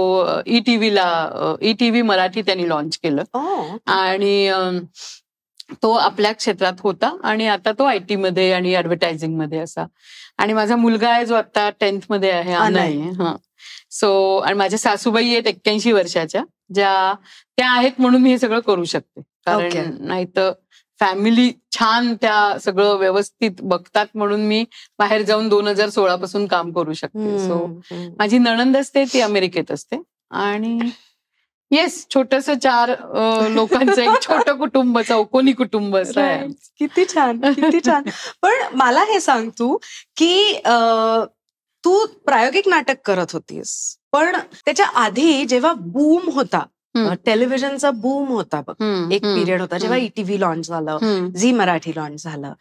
ETV मराठी त्यांनी लॉन्च केलं आणि तो आपल्या क्षेत्रात होता आणि आता तो IT मध्ये आणि ऍडव्हर्टायझिंग मध्ये असा. आणि माझा मुलगा आहे जो आता 10th मध्ये आहे, अनय. सो आणि माझ्या सासूबाई आहेत 81 वर्षाच्या, ज्या त्या आहेत म्हणून मी हे सगळं करू शकते. कारण नाही तर फॅमिली छान त्या सगळं व्यवस्थित बघतात म्हणून मी बाहेर जाऊन 2016 पासून काम करू शकते. सो माझी नणंद असते ती अमेरिकेत असते आणि येस छोटस 4 लोकांचं एक छोटं कुटुंब, चौकोनी कुटुंब असं आहे. किती छान, किती छान. पण मला हे सांग तू की तू प्रायोगिक नाटक करत होतीस, पण त्याच्या आधी जेव्हा बूम होता, टेलिव्हिजनचा बूम होता बघ, एक पिरियड होता जेव्हा ETV लॉन्च झालं, झी मराठी लॉन्च झालं,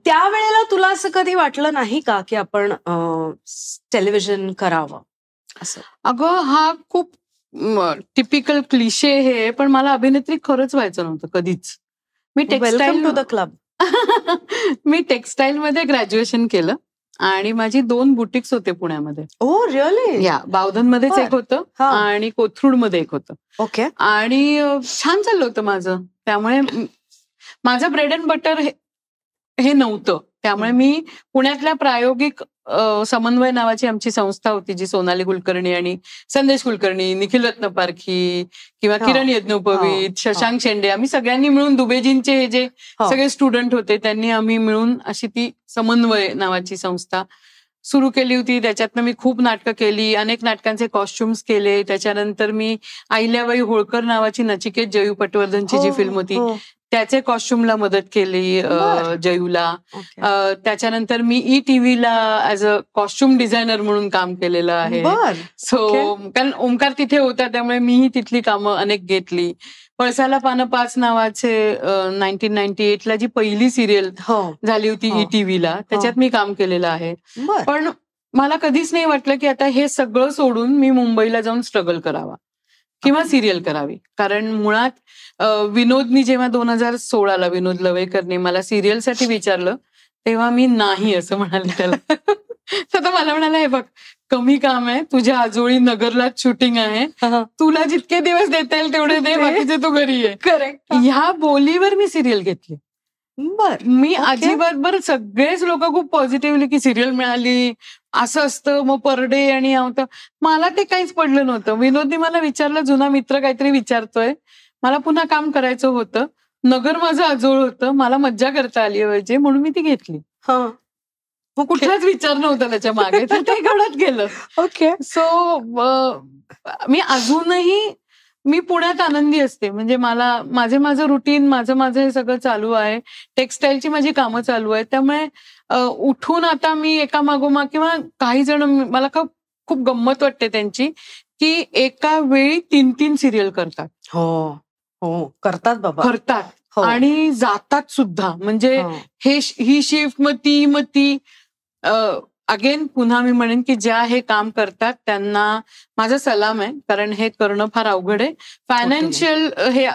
त्यावेळेला तुला असं कधी वाटलं नाही का की आपण टेलिव्हिजन करावं असं? अगं हा खूप टिपिकल क्लिशे हे, पण मला अभिनेत्री खरंच व्हायचं नव्हतं कधीच. मी वेलकम टू द क्लब. मी टेक्सटाईल मध्ये ग्रॅज्युएशन केलं आणि माझी 2 बुटिक्स होते पुण्यामध्ये. Oh really? या बावधनमध्येच एक होतं आणि कोथरूडमध्ये एक होतं. ओके. आणि छान चाललं होतं माझं. त्यामुळे माझं ब्रेड अँड बटर हे नव्हतं. त्यामुळे मी पुण्यातल्या प्रायोगिक समन्वय नावाची आमची संस्था होती, जी सोनाली कुलकर्णी आणि संदेश कुलकर्णी, निखिल रत्नपारखी किंवा किरण यज्ञोपवीत, शशांक शेंडे, आम्ही सगळ्यांनी मिळून दुबेजींचे हे जे सगळे स्टुडंट होते त्यांनी आम्ही मिळून अशी ती समन्वय नावाची संस्था सुरू केली होती. त्याच्यातनं मी खूप नाटकं केली, अनेक नाटकांचे कॉस्ट्युम्स केले. त्याच्यानंतर मी अहिल्याबाई होळकर नावाची नचिकेत जयू पटवर्धनची जी फिल्म होती त्याचे कॉस्ट्युमला मदत केली जयूला. त्याच्यानंतर मी ETVला ऍज अ कॉस्ट्युम डिझायनर म्हणून काम केलेलं आहे. सो कारण ओमकार तिथे होता त्यामुळे मीही तिथली कामं अनेक घेतली. पळसाला पानं 5 नावाचे 1998ला जी पहिली सिरियल झाली होती ETVला, त्याच्यात मी काम केलेलं आहे. पण मला कधीच नाही वाटलं की आता हे सगळं सोडून मी मुंबईला जाऊन स्ट्रगल करावा किंवा सिरियल करावी. कारण मुळात विनोदनी जेव्हा 2016ला विनोद लवेकरने मला सिरियलसाठी विचारलं तेव्हा मी नाही असं म्हणाले त्याला. तर तो मला म्हणाला हे बघ कमी काम आहे, तुझ्या आजोळी नगरलाच शूटिंग आहे, तुला जितके दिवस देता येईल तेवढे दे, बाकीचे तू घरी आहे. करेक्ट. ह्या बोलीवर मी सिरियल घेतली. मी अजिबात सगळेच लोक खूप पॉझिटिव्हली की सिरियल मिळाली असं असतं मग पर डे आणि होतं. मला ते काहीच पडलं नव्हतं. विनोदने मला विचारलं, जुना मित्र काहीतरी विचारतोय, मला पुन्हा काम करायचं होतं, नगर माझं आजोळ होतं, मला मज्जा करता आली पाहिजे म्हणून मी ती घेतली. मग कुठलाच विचार नव्हता त्याच्या मागे, तर ते घडत गेलं. ओके. सो मी अजूनही मी पुण्यात आनंदी असते. म्हणजे माझं रुटीन, माझं हे सगळं चालू आहे. टेक्सटाईलची माझी कामं चालू आहेत. त्यामुळे उठून आता मी एका मागोमाग किंवा काही जण मला खूप गंमत वाटते त्यांची, की एका वेळी 3-3 सिरियल करतात. हो करतात बाबा. करतात आणि जातात सुद्धा. म्हणजे ही शिफ्ट मग ती अगेन पुन्हा मी म्हणेन की ज्या हे काम करतात त्यांना माझा सलाम आहे. कारण हे करणं फार अवघड आहे. फायनान्शियल हे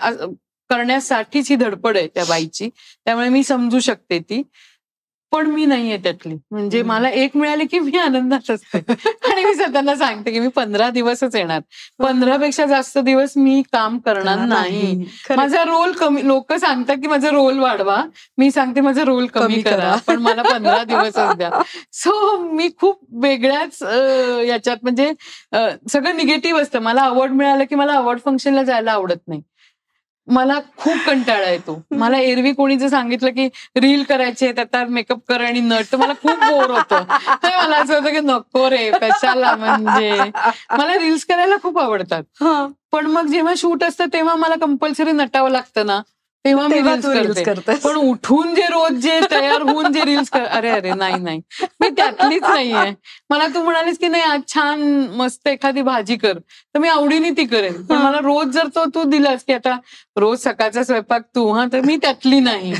करण्यासाठीच ही धडपड आहे त्या बाईची. त्यामुळे मी समजू शकते ती. पण मी नाहीये त्यातली. म्हणजे मला एक मिळाले की मी आनंदात असते. आणि मी स्वतःला सांगते की मी 15 दिवसच येणार. 15 पेक्षा जास्त दिवस मी काम करणार नाही. माझा रोल कमी. लोक सांगतात की माझा रोल वाढवा. मी सांगते माझा रोल कमी करा. पण मला 15 दिवसच द्या. सो मी खूप वेगळ्याच याच्यात म्हणजे सगळं निगेटिव्ह असतं. मला अवॉर्ड मिळालं की मला अवॉर्ड फंक्शनला जायला आवडत नाही. मला खूप कंटाळा येतो. मला एरवी कोणी जर सांगितलं की रील करायचे त्यात मेकअप कर आणि नट, तर मला खूप बोर होतं. तर मला असं होतं की नको रे कशाला. म्हणजे मला रील्स करायला खूप आवडतात. पण मग जेव्हा शूट असतं तेव्हा मला कंपल्सरी नटावं लागतं ना, तेव्हा मी रील्स करते. पण उठून रोज तयार होऊन रील्स अरे नाही मी त्यातलीच नाहीये. मला तू म्हणालीस की नाही आज छान मस्त एखादी भाजी कर, तर मी आवडीने ती करेन. पण मला रोज जर तू दिलास की आता रोज सकाळचा स्वयंपाक तू, तर मी त्यातली नाही.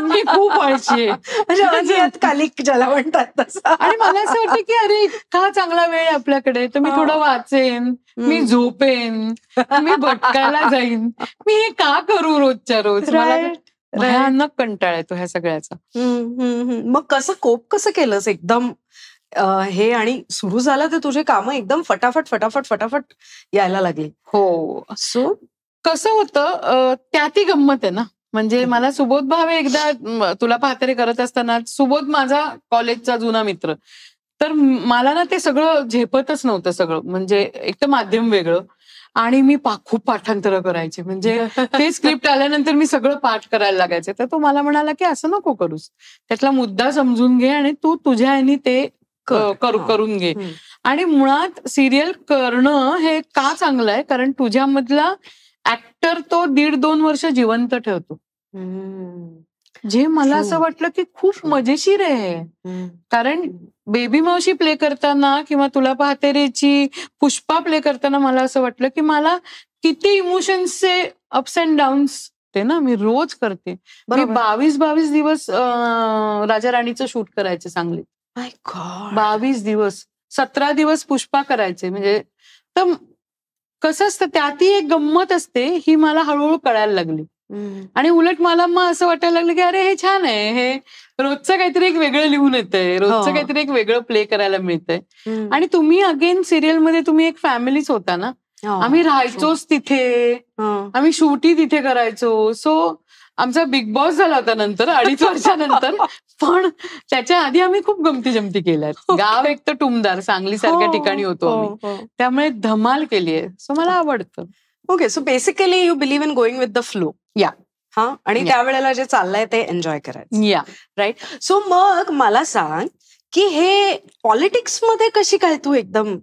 मी खूप आळशी आहे. कालिक ज्याला म्हणतात तसं. आणि मला असं वाटतं की अरे इतका चांगला वेळ आहे आपल्याकडे, तर मी थोडं वाचेन, मी झोपेन, मी भटकायला जाईन. मी हे का करू रोजच्या रोज. मला भयानक कंटाळा येतो ह्या सगळ्याचा. मग कसं केलंस एकदम हे, आणि सुरू झालं तर तुझे कामं एकदम फटाफट यायला लागली. हो. सो कसं होतं त्यातही गंमत आहे ना. म्हणजे मला सुबोध भावे एकदा तुला पाहते करत असताना, सुबोध माझा कॉलेजचा जुना मित्र, तर मला ना ते सगळं झेपतच नव्हतं सगळं. म्हणजे एक तर माध्यम वेगळं आणि मी खूप पाठांतर करायचे. म्हणजे ते स्क्रिप्ट आल्यानंतर मी सगळं पाठ करायला लागायचे. तर तो मला म्हणाला की असं नको करूस, त्यातला मुद्दा समजून घे आणि तू तुझ्या ह्यानी ते करून घे. आणि मुळात सिरियल करणं हे का चांगलं आहे, कारण तुझ्यामधला ऍक्टर तो 1.5-2 वर्ष जिवंत ठेवतो. जे मला असं वाटलं की खूप मजेशीर आहे. कारण बेबी मावशी प्ले करताना किंवा तुला पाहते रेची पुष्पा प्ले करताना मला असं वाटलं की मला किती इमोशन्सचे अप्स अँड डाऊन्स ते ना मी रोज करते. मी 22 दिवस राजा राणीचं शूट करायचे सांगलीत. 22 दिवस, 17 दिवस पुष्पा करायचे. म्हणजे तर कसं असतं त्यातही एक गंमत असते, ही मला हळूहळू कळायला लागली. आणि उलट मला मग असं वाटायला लागलं की अरे हे छान आहे, हे रोजचं काहीतरी एक वेगळं लिहून येतंय, रोजचं काहीतरी एक वेगळं प्ले करायला मिळतंय. आणि तुम्ही अगेन सिरियलमध्ये तुम्ही एक फॅमिलीच होता ना. आम्ही राहायचोच तिथे, आम्ही शूटही तिथे करायचो. सो आमचा बिग बॉस झाला होता नंतर 2.5 वर्षानंतर. पण त्याच्या आधी आम्ही खूप गमती जमती केल्यात. गाव एक तर टुमदार सांगली सारख्या ठिकाणी होतो आम्ही, त्यामुळे धमाल केली आहे. सो मला आवडतं. Okay, so basically you believe in going with the flow. या. आणि त्यावेळेला जे चाललंय ते एन्जॉय करायचं. या. राईट. सो मग मला सांग की हे पॉलिटिक्स मध्ये कशी काय तू एकदम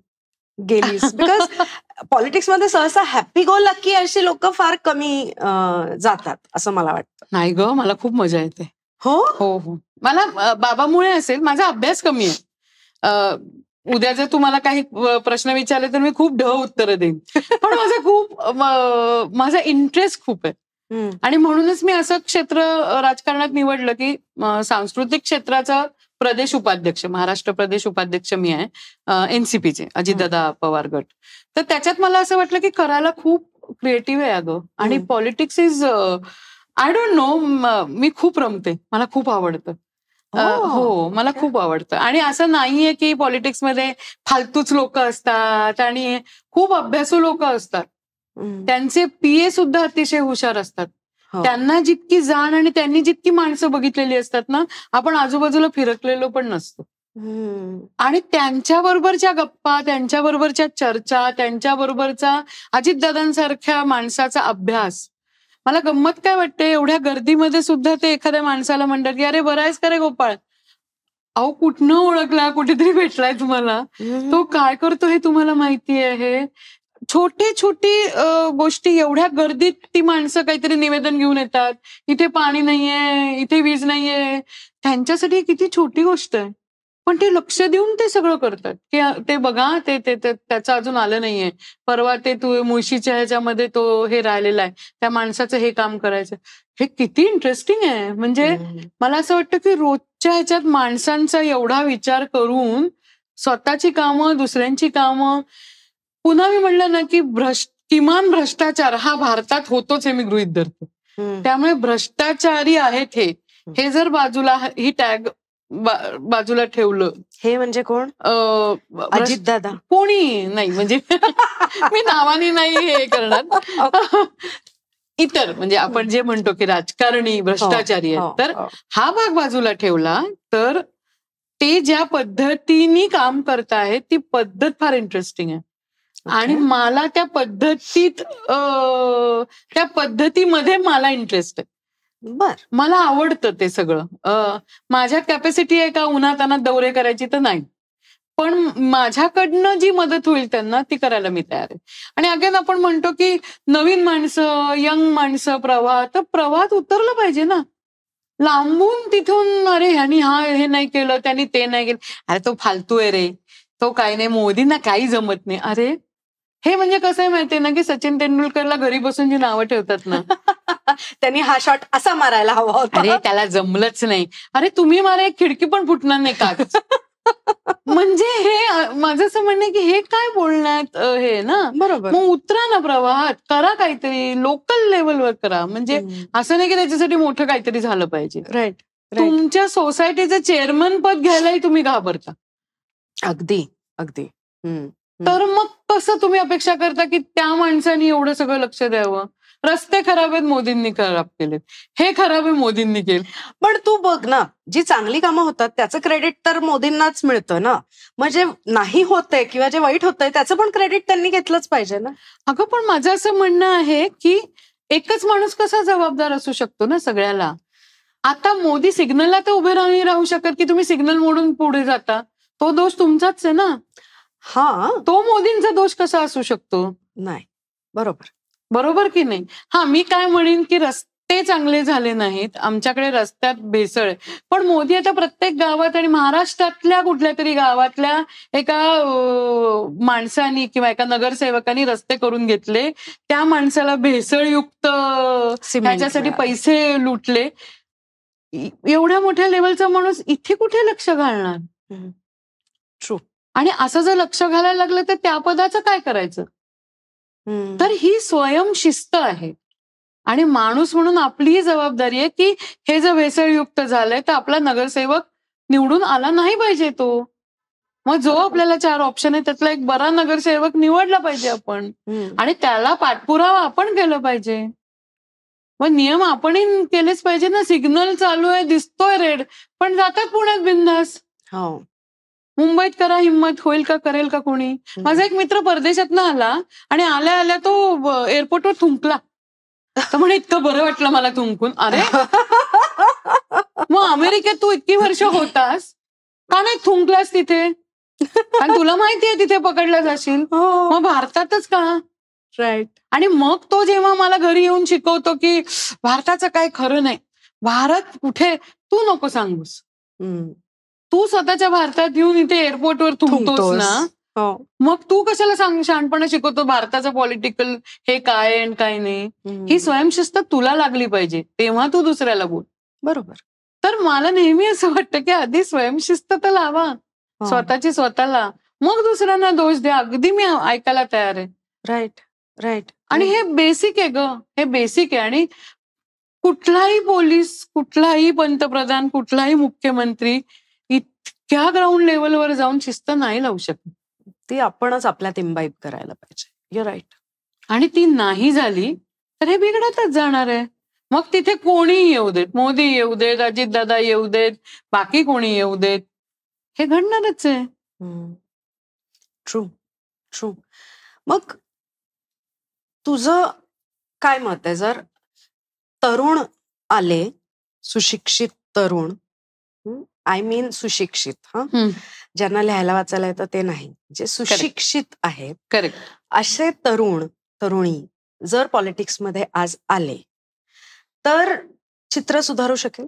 गेलीस? बिकॉज पॉलिटिक्स मध्ये सहसा हॅपी गो लकी अशी लोक फार कमी जातात असं मला वाटतं. नाही ग, मला खूप मजा येते. हो. मला बाबामुळे असेल, माझा अभ्यास कमी आहे. उद्या जर तुम्हाला काही प्रश्न विचारले तर मी खूप उत्तरं देईन. पण माझा इंटरेस्ट खूप आहे. आणि म्हणूनच मी असं क्षेत्र राजकारणात निवडलं की सांस्कृतिक क्षेत्राचा प्रदेश उपाध्यक्ष, महाराष्ट्र प्रदेश उपाध्यक्ष मी आहे एनसीपीचे, अजितदादा पवार गट. तर त्याच्यात मला असं वाटलं की करायला खूप क्रिएटिव्ह आहे अगं. आणि politics is I don't know, मी खूप रमते, मला खूप आवडतं. हो, मला खूप आवडतं. आणि असं नाहीये की पॉलिटिक्समध्ये फालतूच लोक असतात आणि खूप अभ्यासू लोक असतात. त्यांचे पीए सुद्धा अतिशय हुशार असतात. त्यांना जितकी जाण आणि त्यांनी जितकी माणसं बघितलेली असतात ना, आपण आजूबाजूला फिरकलेलो पण नसतो. आणि त्यांच्याबरोबरच्या गप्पा, त्यांच्याबरोबरच्या चर्चा, त्यांच्याबरोबरचा अजितदादांसारख्या माणसाचा अभ्यास. मला गंमत काय वाटते, एवढ्या गर्दीमध्ये सुद्धा ते एखाद्या माणसाला म्हणतात की अरे बरं आहेस का रे गोपाळ? अहो कुठनं ओळखला, कुठेतरी भेटलाय तुम्हाला, तो काय करतो हे तुम्हाला माहिती आहे? छोटी छोटी गोष्टी, एवढ्या गर्दीत ती माणसं काहीतरी निवेदन घेऊन येतात, इथे पाणी नाहीये, इथे वीज नाहीये. त्यांच्यासाठी किती छोटी गोष्ट आहे, पण ते लक्ष देऊन ते सगळं करतात की ते बघा ते त्याचं अजून आलं नाहीये, परवा ते तू मुळशीच्या ह्याच्यामध्ये तो हे राहिलेला आहे, त्या माणसाचं हे काम करायचं. हे किती इंटरेस्टिंग आहे. म्हणजे मला असं वाटतं की रोजच्या ह्याच्यात माणसांचा एवढा विचार करून स्वतःची कामं, दुसऱ्यांची कामं, पुन्हा मी म्हणलं ना की किमान भ्रष्टाचार हा भारतात होतोच हे मी गृहीत धरतो. त्यामुळे भ्रष्टाचारी आहेत हे जर बाजूला, ही टॅग बाजूला ठेवलं. हे म्हणजे कोण? अजितदादा? कोणी नाही, म्हणजे मी नावाने नाही हे करणार. इतर म्हणजे आपण जे म्हणतो की राजकारणी भ्रष्टाचारी आहेत, तर हा भाग बाजूला ठेवला तर ते ज्या पद्धतीने काम करतायत ती पद्धत फार इंटरेस्टिंग आहे. आणि मला त्या पद्धतीमध्ये मला इंटरेस्ट आहे. बर, मला आवडतं ते सगळं. माझ्यात कॅपॅसिटी आहे का उन्हातानात दौरे करायची? तर नाही, पण माझ्याकडनं जी मदत होईल त्यांना ती करायला मी तयार आहे. आणि अगेन आपण म्हणतो की नवीन माणसं, यंग माणसं, तर प्रवाहात उतरलं पाहिजे ना. लांबून तिथून अरे ह्यानी हे नाही केलं, त्यांनी ते नाही केलं, अरे तो फालतू आहे रे, तो काही नाही, मोदींना काही जमत नाही. अरे हे म्हणजे कसं आहे माहितीये ना की सचिन तेंडुलकरला घरी बसून जी नावं ठेवतात ना, त्यांनी हा शॉट असा मारायला हवा होता, अरे त्याला जमलंच नाही, अरे तुम्ही मारा एक खिडकी पण फुटणार नाही का. म्हणजे हे माझं असं म्हणणं आहे की हे काय बोलण्यात हे ना. बरोबर. मग उतरा ना प्रवाहात, करा काहीतरी, लोकल लेवलवर करा. म्हणजे असं नाही की त्याच्यासाठी मोठं काहीतरी झालं पाहिजे. राईट. तुमच्या सोसायटीचं चेअरमन पद घ्यायलाही तुम्ही घाबरता. अगदी अगदी. तर मग कसं तुम्ही अपेक्षा करता की त्या माणसाने एवढं सगळं लक्ष द्यावं? रस्ते खराब आहेत, मोदींनी खराब केलेत, हे खराब आहे, मोदींनी केलं. पण तू बघ ना, जी चांगली कामं होतात त्याचं क्रेडिट तर मोदींनाच मिळतं ना. म्हणजे नाही होतंय किंवा जे वाईट होतंय त्याचं पण क्रेडिट त्यांनी घेतलंच पाहिजे ना. अगं पण माझं असं म्हणणं आहे की एकच माणूस कसा जबाबदार असू शकतो ना सगळ्याला. आता मोदी सिग्नलला तर उभे नाही राहू शकत की तुम्ही सिग्नल मोडून पुढे जाता, तो दोष तुमचाच आहे ना. हा, तो मोदींचा दोष कसा असू शकतो? नाही, बरोबर. बरोबर की नाही. हा, मी काय म्हणेन की रस्ते चांगले झाले नाहीत, आमच्याकडे रस्त्यात भेसळ आहे, पण मोदी आता प्रत्येक गावात आणि महाराष्ट्रातल्या कुठल्या तरी गावातल्या एका माणसानी किंवा एका नगरसेवकानी रस्ते करून घेतले, त्या माणसाला भेसळयुक्त ह्याच्यासाठी पैसे लुटले. एवढ्या मोठ्या लेवलचा माणूस इथे कुठे लक्ष घालणार? ट्रू. आणि असं जर लक्ष घालायला लागलं तर त्या पदाचं काय करायचं? तर ही स्वयंशिस्त आहे आणि माणूस म्हणून आपलीही जबाबदारी आहे की हे जर भेसळयुक्त झालंय तर आपला नगरसेवक निवडून आला नाही पाहिजे तो. मग जो आपल्याला 4 ऑप्शन आहे त्यातला एक बरा नगरसेवक निवडला पाहिजे आपण, आणि त्याला पाठपुरावा आपण केलं पाहिजे. मग नियम आपणही केलेच पाहिजे ना. सिग्नल चालू आहे, दिसतोय रेड, पण जातात पुण्यात बिंदास. मुंबईत करा हिंमत, होईल का, करेल का कोणी? माझा एक मित्र परदेशातनं आला आणि आल्या आल्या तो एअरपोर्टवर थुंकला. तर म्हणे इतकं बरं वाटलं मला थुंकून. अरे मग अमेरिकेत तू इतकी वर्ष होतास, का नाही थुंकलास तिथे? आणि तुला माहितीये तिथे पकडला जाशील, मग भारतातच का? राईट. आणि मग तो जेव्हा मला घरी येऊन शिकवतो की भारताचं काय खरं नाही, भारत कुठे, तू नको सांगूस. तू स्वतःच्या भारतात येऊन इथे एअरपोर्टवर थुंकतोस ना, मग तू कशाला शहाणपणा शिकवतो भारताचं पॉलिटिकल हे काय आणि काय नाही? ही स्वयंशिस्त तुला लागली पाहिजे, तेव्हा तू दुसऱ्याला बोल. बरोबर. तर मला नेहमी असं वाटतं की आधी स्वयंशिस्त तर लावा स्वतःची स्वतःला, मग दुसऱ्यांना दोष द्या. अगदी मी ऐकायला तयार आहे. Right right. आणि हे बेसिक आहे ग, हे बेसिक आहे. आणि कुठलाही पोलीस, कुठलाही पंतप्रधान, कुठलाही मुख्यमंत्री इतक्या ग्राउंड लेवलवर जाऊन शिस्त नाही लावू शकत. ती आपणच आपल्यात इम्बाईब करायला पाहिजे. You right. आणि ती नाही झाली तर हे बिघडतच जाणार आहे. मग तिथे कोणीही येऊ देत, मोदी येऊ देत, अजितदादा येऊ देत, बाकी कोणी येऊ देत, हे घडणारच आहे. True true. मग तुझं काय मत आहे, जर तरुण आले, सुशिक्षित तरुण, आय मीन सुशिक्षित, ज्यांना लिहायला वाचायला येतं ते नाही, जे सुशिक्षित आहेत करेक्ट. असे तरुणी जर पॉलिटिक्समध्ये आज आले तर चित्र सुधारू शकेल?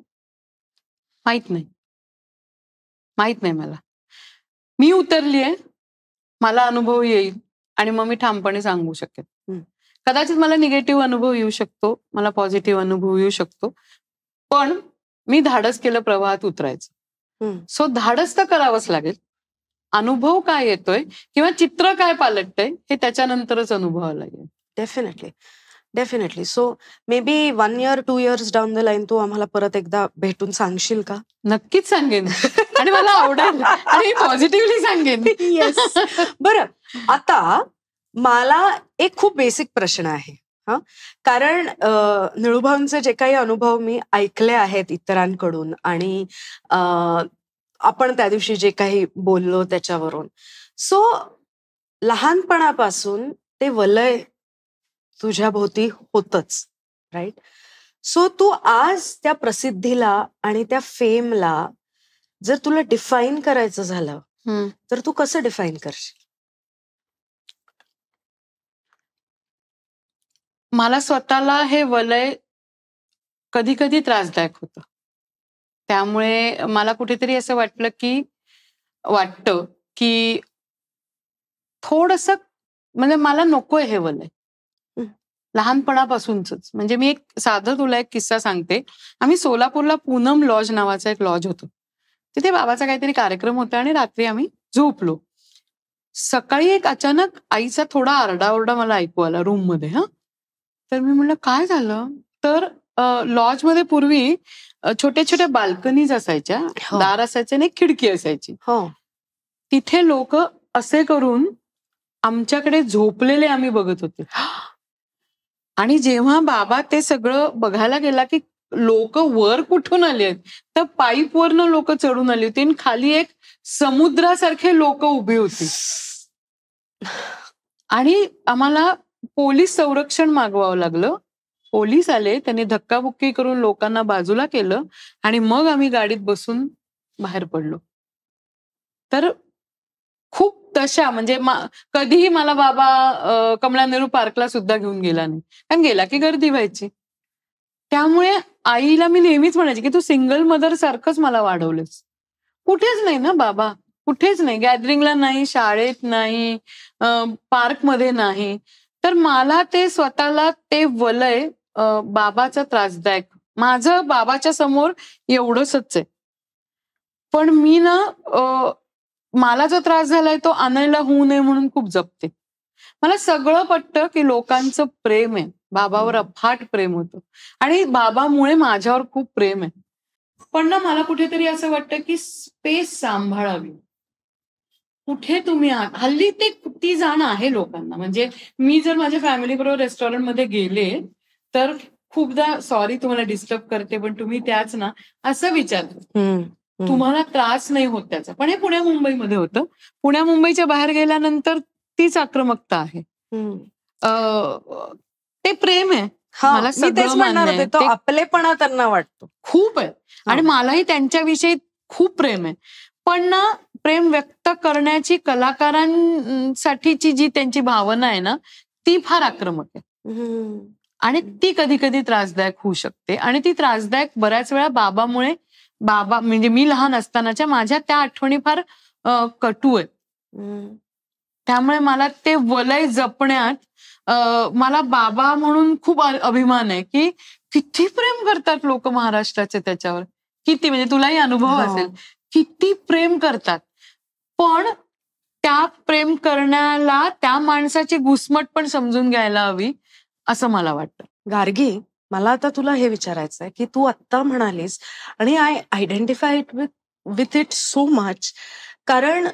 माहित नाही मला. मी उतरलीये, मला अनुभव येईल आणि मग मी ठामपणे सांगू शकेन. कदाचित मला निगेटिव्ह अनुभव येऊ शकतो, मला पॉझिटिव्ह अनुभव येऊ शकतो, पण मी धाडस केलं प्रवाहात उतरायचं. सो धाडस तर करावंच लागेल. अनुभव काय येतोय किंवा चित्र काय पालटतंय हे त्याच्यानंतरच अनुभवाला येईल. Definitely. So maybe 1 year 2 years down the line तू आम्हाला परत एकदा भेटून सांगशील का? नक्कीच सांगेन आणि मला आवडेल आणि पॉझिटिव्हली सांगेन. येस. बरं, आता मला एक खूप बेसिक प्रश्न आहे. कारण निळूभाऊंचे जे काही अनुभव मी ऐकले आहेत इतरांकडून आणि आपण त्या दिवशी जे काही बोललो त्याच्यावरून, सो लहानपणापासून ते वलय तुझ्या भोवती होतच, राईट? सो तू आज त्या प्रसिद्धीला आणि त्या फेमला जर तुला डिफाईन करायचं झालं तर तू कसं डिफाईन करशील? मला स्वतःला हे वलय कधी कधी त्रासदायक होतं. त्यामुळे मला कुठेतरी असं वाटतं की थोडंसं म्हणजे मला नकोय हे वलय लहानपणापासूनच. म्हणजे मी तुला एक किस्सा सांगते. आम्ही सोलापूरला पूनम लॉज नावाचा एक लॉज होतो. तिथे बाबाचा काहीतरी कार्यक्रम होता आणि रात्री आम्ही झोपलो. सकाळी एक अचानक आईचा थोडा आरडाओरडा मला ऐकू आला रूम मध्ये. तर मी म्हणलं काय झालं? तर लॉज मध्ये पूर्वी छोट्या छोट्या बाल्कनीज असायच्या, दार असायचे आणि एक खिडकी असायची. तिथे लोक असे करून आमच्याकडे झोपलेले आम्ही बघत होते. आणि जेव्हा बाबा ते सगळं बघायला गेला की लोक वर कुठून आले आहेत, तर पाईप वरनं लोक चढून आली होती आणि खाली एक समुद्रासारखे लोक उभी होती. आणि आम्हाला पोलीस संरक्षण मागवावं लागलं. पोलीस आले, त्यांनी धक्काबुक्की करून लोकांना बाजूला केलं आणि मग आम्ही गाडीत बसून बाहेर पडलो. तर खूप तशा म्हणजे कधीही मला बाबा कमला नेहरू पार्कला सुद्धा घेऊन गेला नाही, कारण गेला की गर्दी व्हायची. त्यामुळे आईला मी नेहमीच म्हणायची की तू सिंगल मदर सारखंच मला वाढवलंस. कुठेच नाही ना बाबा, कुठेच नाही, गॅदरिंगला नाही, शाळेत नाही, पार्कमध्ये नाही. तर मला ते स्वतःला ते वलय बाबाचं त्रासदायक, माझं बाबाच्या समोर एवढंच आहे. पण मी ना मला जो त्रास झालाय तो आणायला होऊ नये म्हणून खूप जपते. मला सगळं पटतं की लोकांचं प्रेम आहे, बाबावर अफाट प्रेम होतं आणि बाबामुळे माझ्यावर खूप प्रेम आहे. पण ना मला कुठेतरी असं वाटतं की स्पेस सांभाळावी. कुठे तुम्ही आहात हल्ली ती जाण आहे लोकांना. म्हणजे मी जर माझ्या फॅमिली बरोबर रेस्टॉरंटमध्ये गेले तर खूपदा सॉरी तुम्हाला डिस्टर्ब करते पण तुम्ही त्याच ना असं विचारतात, तुम्हाला त्रास नाही होत त्याचा. पण हे पुण्या मुंबईमध्ये होतं. पुण्या मुंबईच्या बाहेर गेल्यानंतर तीच आक्रमकता आहे. ते प्रेम आहे. मला तेच म्हणणार होते, तो आपलेपणा त्यांना वाटतो खूप आहे आणि मलाही त्यांच्याविषयी खूप प्रेम आहे. पण ना प्रेम व्यक्त करण्याची कलाकारांसाठीची जी त्यांची भावना आहे ना ती फार आक्रमक आहे आणि ती कधी कधी त्रासदायक होऊ शकते. आणि ती त्रासदायक बऱ्याच वेळा बाबामुळे, बाबा म्हणजे मी लहान असतानाच्या माझ्या त्या आठवणी फार कटू आहेत. त्यामुळे मला ते वलय जपण्यात मला बाबा म्हणून खूप अभिमान आहे की किती प्रेम करतात लोक महाराष्ट्राचे त्याच्यावर. किती म्हणजे तुलाही अनुभव असेल, किती प्रेम करतात. पण त्या प्रेम करण्याला त्या माणसाची घुसमट पण समजून घ्यायला हवी असं मला वाटतं. गार्गी, मला आता तुला हे विचारायचं आहे की तू आत्ता म्हणालीस आणि I identify it with it so much. कारण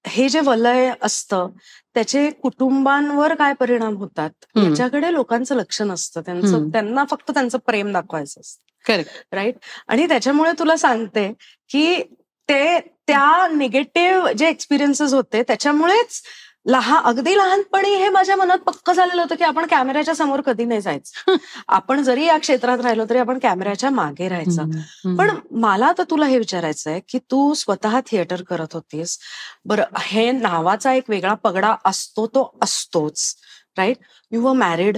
हे जे वलय असतं त्याचे कुटुंबांवर काय परिणाम होतात याच्याकडे लोकांचं लक्ष नसतं. त्यांना फक्त त्यांचं प्रेम दाखवायचं असतं. Correct, right. आणि त्याच्यामुळे तुला सांगते की त्या निगेटिव्ह जे एक्सपिरियन्सेस होते त्याच्यामुळेच अगदी लहानपणी हे माझ्या मनात पक्क झालेलं होतं की आपण कॅमेऱ्याच्या समोर कधी नाही जायचं. आपण जरी या क्षेत्रात राहिलो तरी आपण कॅमेऱ्याच्या मागे राहायचं. पण मला आता तुला हे विचारायचंय की तू स्वतः थिएटर करत होतीस. बरं, हे नावाचा एक वेगळा पगडा असतो, तो असतोच, right? You are married,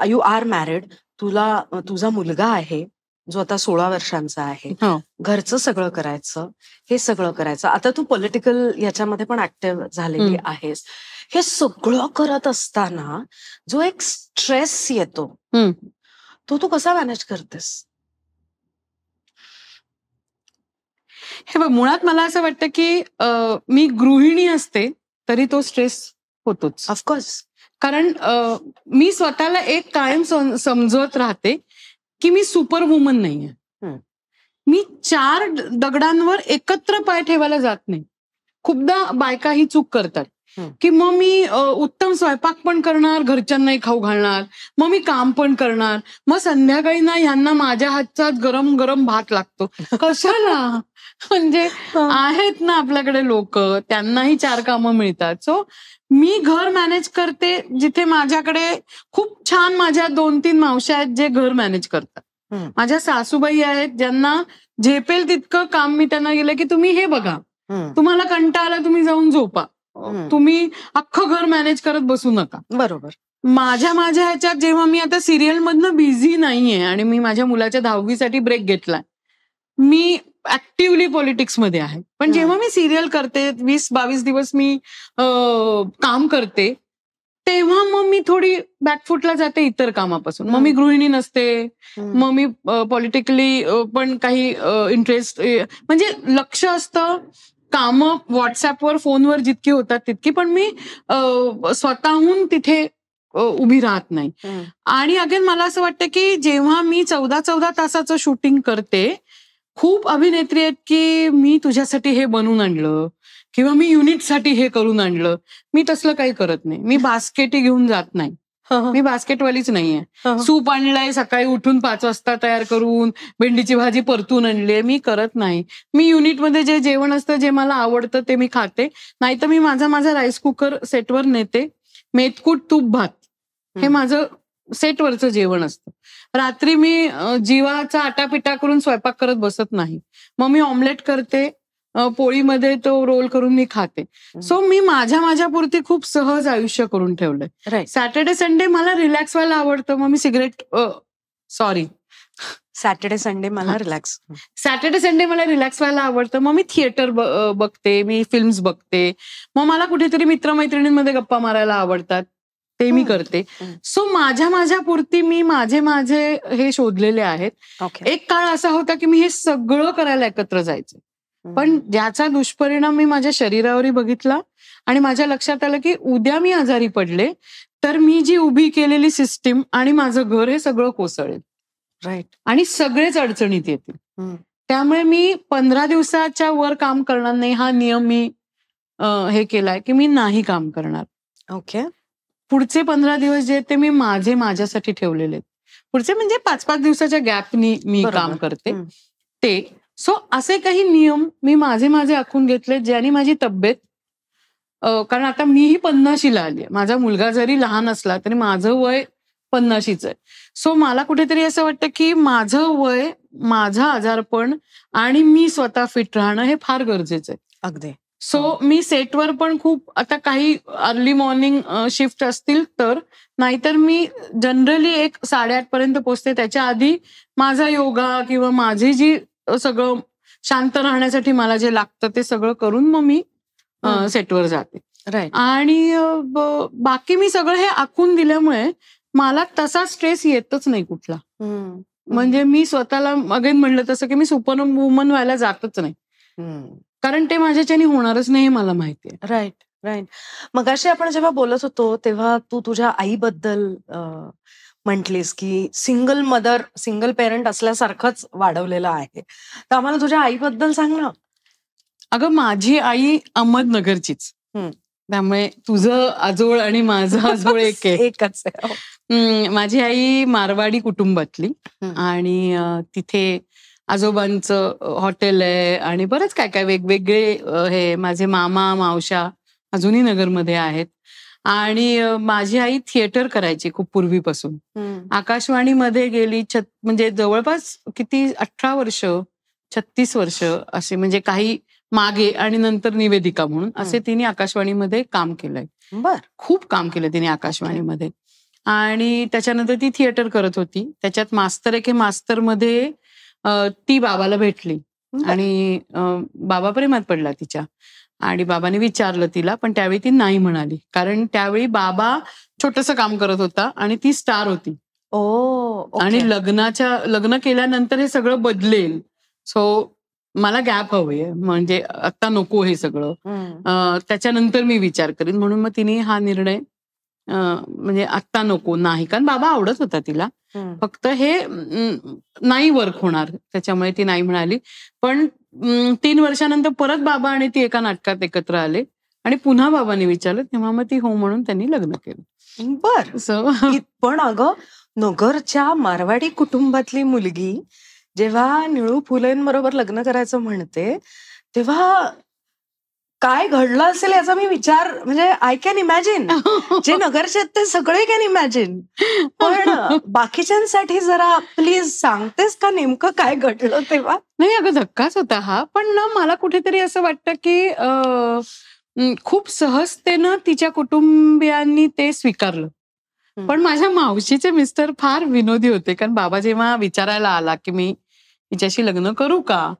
you are married, तुझा मुलगा आहे जो आता 16 वर्षांचा आहे. घरचं सगळं करायचं, हे सगळं करायचं. आता तू पॉलिटिकल याच्यामध्ये पण ऍक्टिव्ह झालेली आहेस. हे सगळं करत असताना जो एक स्ट्रेस येतो तो तू कसा मॅनेज करतेस? हे बघ, मुळात मला असं वाटतं की मी गृहिणी असते तरी तो स्ट्रेस होतोच. ऑफकोर्स. कारण मी स्वतःला एक कायम समजवत राहते की मी सुपर वुमन नाहीये. मी 4 दगडांवर एकत्र पाय ठेवायला जात नाही. खूपदा बायका ही चूक करतात की मग मी उत्तम स्वयंपाक पण करणार, घरच्यांनाही खाऊ घालणार, मग मी काम पण करणार, मग संध्याकाळी ना ह्यांना माझ्या हातचा गरम गरम भात लागतो. कशाला? म्हणजे आहेत ना आपल्याकडे लोक, त्यांनाही 4 कामं मिळतात. सो मी घर मॅनेज करते, जिथे माझ्याकडे खूप छान माझ्या 2-3 मावश्या आहेत जे घर मॅनेज करतात. माझ्या सासूबाई आहेत ज्यांना झेपेल तितकं काम मी त्यांना गेलं की तुम्ही हे बघा, तुम्हाला कंटाळा तुम्ही जाऊन झोपा, तुम्ही अख्खं घर मॅनेज करत बसू नका. बरोबर. माझ्या ह्याच्यात जेव्हा मी आता सिरियल मधनं बिझी नाहीये आणि मी माझ्या मुलाच्या 10वी ब्रेक घेतलाय, मी ऍक्टिव्हली पॉलिटिक्स मध्ये आहे. पण जेव्हा मी सिरियल करते, 20-22 दिवस मी काम करते, तेव्हा मग मी थोडी बॅकफुटला जाते इतर कामापासून. मग मी गृहिणी नसते, मग मी पॉलिटिकली पण काही इंटरेस्ट, म्हणजे लक्ष असतं, कामं व्हॉट्सअपवर फोनवर जितकी होतात तितकी, पण मी स्वतःहून तिथे उभी राहत नाही. आणि अगेन मला असं वाटतं की जेव्हा मी 14 तासाचं शूटिंग करते, खूप अभिनेत्री आहेत की मी तुझ्यासाठी हे बनवून आणलं किंवा मी युनिटसाठी हे करून आणलं. मी तसलं काही करत नाही. मी बास्केटी घेऊन जात नाही. मी बास्केटवालीच नाहीये. सूप आणलंय सकाळी उठून 5 वाजता तयार करून, भेंडीची भाजी परतून आणली, मी करत नाही. मी युनिटमध्ये जे जेवण असतं, जे मला आवडतं ते मी खाते. नाहीतर मी माझा राईस कुकर सेटवर नेते. मेथकूट तूप भात हे माझं सेटवरचं जेवण असतं. रात्री मी जीवाचा आटापिटा करून स्वयंपाक करत बसत नाही. मग मी ऑमलेट करते, पोळीमध्ये तो रोल करून मी खाते. सो मी माझ्यापुरती खूप सहज आयुष्य करून ठेवलंय. सॅटर्डे संडे मला रिलॅक्स व्हायला आवडतं. मग मी सॅटर्डे संडे मला रिलॅक्स व्हायला आवडतं. मग मी थिएटर बघते, मी फिल्म्स बघते. मग मला कुठेतरी मित्रमैत्रिणींमध्ये गप्पा मारायला आवडतात, ते मी करते. सो माझ्यापुरती मी माझे हे शोधलेले आहेत. एक काळ असा होता की मी हे सगळं करायला एकत्र जायचे, पण ज्याचा दुष्परिणाम मी माझ्या शरीरावरही बघितला आणि माझ्या लक्षात आलं की उद्या मी आजारी पडले तर मी जी उभी केलेली सिस्टीम आणि माझं घर हे सगळं कोसळेल. राईट. आणि सगळेच अडचणीत येतील. त्यामुळे मी 15 दिवसाच्या वर काम करणार नाही हा नियम मी हे केलाय की मी नाही काम करणार. ओके. पुढचे 15 दिवस जे ते मी माझ्यासाठी ठेवलेले आहेत. पुढचे म्हणजे 5-5 दिवसाच्या गॅपनी मी काम करते ते. सो असे काही नियम मी माझे आखून घेतले ज्याने माझी तब्येत, कारण आता मीही 50शीला आली आहे. माझा मुलगा जरी लहान असला तरी माझं वय 50शीच आहे. सो मला कुठेतरी असं वाटतं की माझं वय, माझं आजारपण आणि मी स्वतः फिट राहणं हे फार गरजेचं आहे. अगदी. सो मी सेटवर पण खूप, आता काही अर्ली मॉर्निंग शिफ्ट असतील तर, नाहीतर मी जनरली 8:30 पर्यंत पोहोचते. त्याच्या आधी माझा योगा किंवा माझी जी सगळं शांत राहण्यासाठी मला जे लागतं ते सगळं करून मग मी सेटवर जाते. राईट. आणि बाकी मी सगळं हे आखून दिल्यामुळे मला तसा स्ट्रेस येतच नाही कुठला. म्हणजे मी स्वतःला अगेन म्हणलं तसं की मी सुपर वुमन व्हायला जातच नाही, कारण ते माझ्याच्याने होणारच नाही हे मला माहिती आहे. राईट. मगाशी आपण जेव्हा बोलत होतो तेव्हा तू तुझ्या आईबद्दल म्हटलीस की सिंगल पेरेंट असल्यासारखंच वाढवलेलं आहे. तर आम्हाला तुझ्या आईबद्दल सांग ना. अगं, माझी आई अहमदनगरचीच, त्यामुळे तुझं आजोळ आणि माझं आजोळ एकच आहे. माझी आई मारवाडी कुटुंबातली आणि तिथे आजोबांचं हॉटेल आहे आणि बरंच काय काय वेगवेगळे हे माझे मामा मावशा अजूनही नगरमध्ये आहेत. आणि माझी आई थिएटर करायची खूप पूर्वीपासून. आकाशवाणीमध्ये गेली म्हणजे जवळपास किती 18 वर्ष 36 वर्ष असे, म्हणजे काही मागे आणि नंतर निवेदिका म्हणून असे तिने आकाशवाणीमध्ये काम केलंय. खूप काम केलं तिने आकाशवाणीमध्ये. आणि त्याच्यानंतर ती थिएटर करत होती. त्याच्यात मास्तर एके मास्तर मध्ये ती बाबाला भेटली आणि बाबा प्रेमात पडला तिच्या. आणि बाबाने विचारलं तिला, पण त्यावेळी ती नाही म्हणाली, कारण त्यावेळी बाबा छोटंसं काम करत होता आणि ती स्टार होती. आणि लग्न केल्यानंतर हे सगळं बदलेल, सो मला गॅप हवंय, म्हणजे आता नको हे सगळं, त्याच्यानंतर मी विचार करीन. म्हणून मग तिने हा निर्णय म्हणजे आत्ता नको, नाही, कारण बाबा आवडत होता तिला, फक्त हे नाही वर्क होणार, त्याच्यामुळे ती नाही म्हणाली. पण 3 वर्षानंतर परत बाबा आणि ती एका नाटकात एकत्र आले आणि पुन्हा बाबांनी विचारलं, तेव्हा मग ती हो म्हणून त्यांनी लग्न केलं. पण अगं, नगरच्या मारवाडी कुटुंबातली मुलगी जेव्हा निळू फुलेंबरोबर लग्न करायचं म्हणते, तेव्हा काय घडलं असेल याचा मी विचार, म्हणजे आय कॅन इमॅजिन. जे नगरचे आहेत ते सगळे कॅन इमॅजिन. पण बाकीच्यांसाठी जरा प्लीज सांगतेस का नेमकं काय घडलं तेव्हा? नाही अगं, धक्काच होता हा. पण ना मला कुठेतरी असं वाटतं की खूप सहजतेनं तिच्या कुटुंबियांनी ते स्वीकारलं. पण माझ्या मावशीचे मिस्टर फार विनोदी होते, कारण बाबा जेव्हा विचारायला आला की मी हिच्याशी लग्न करू का,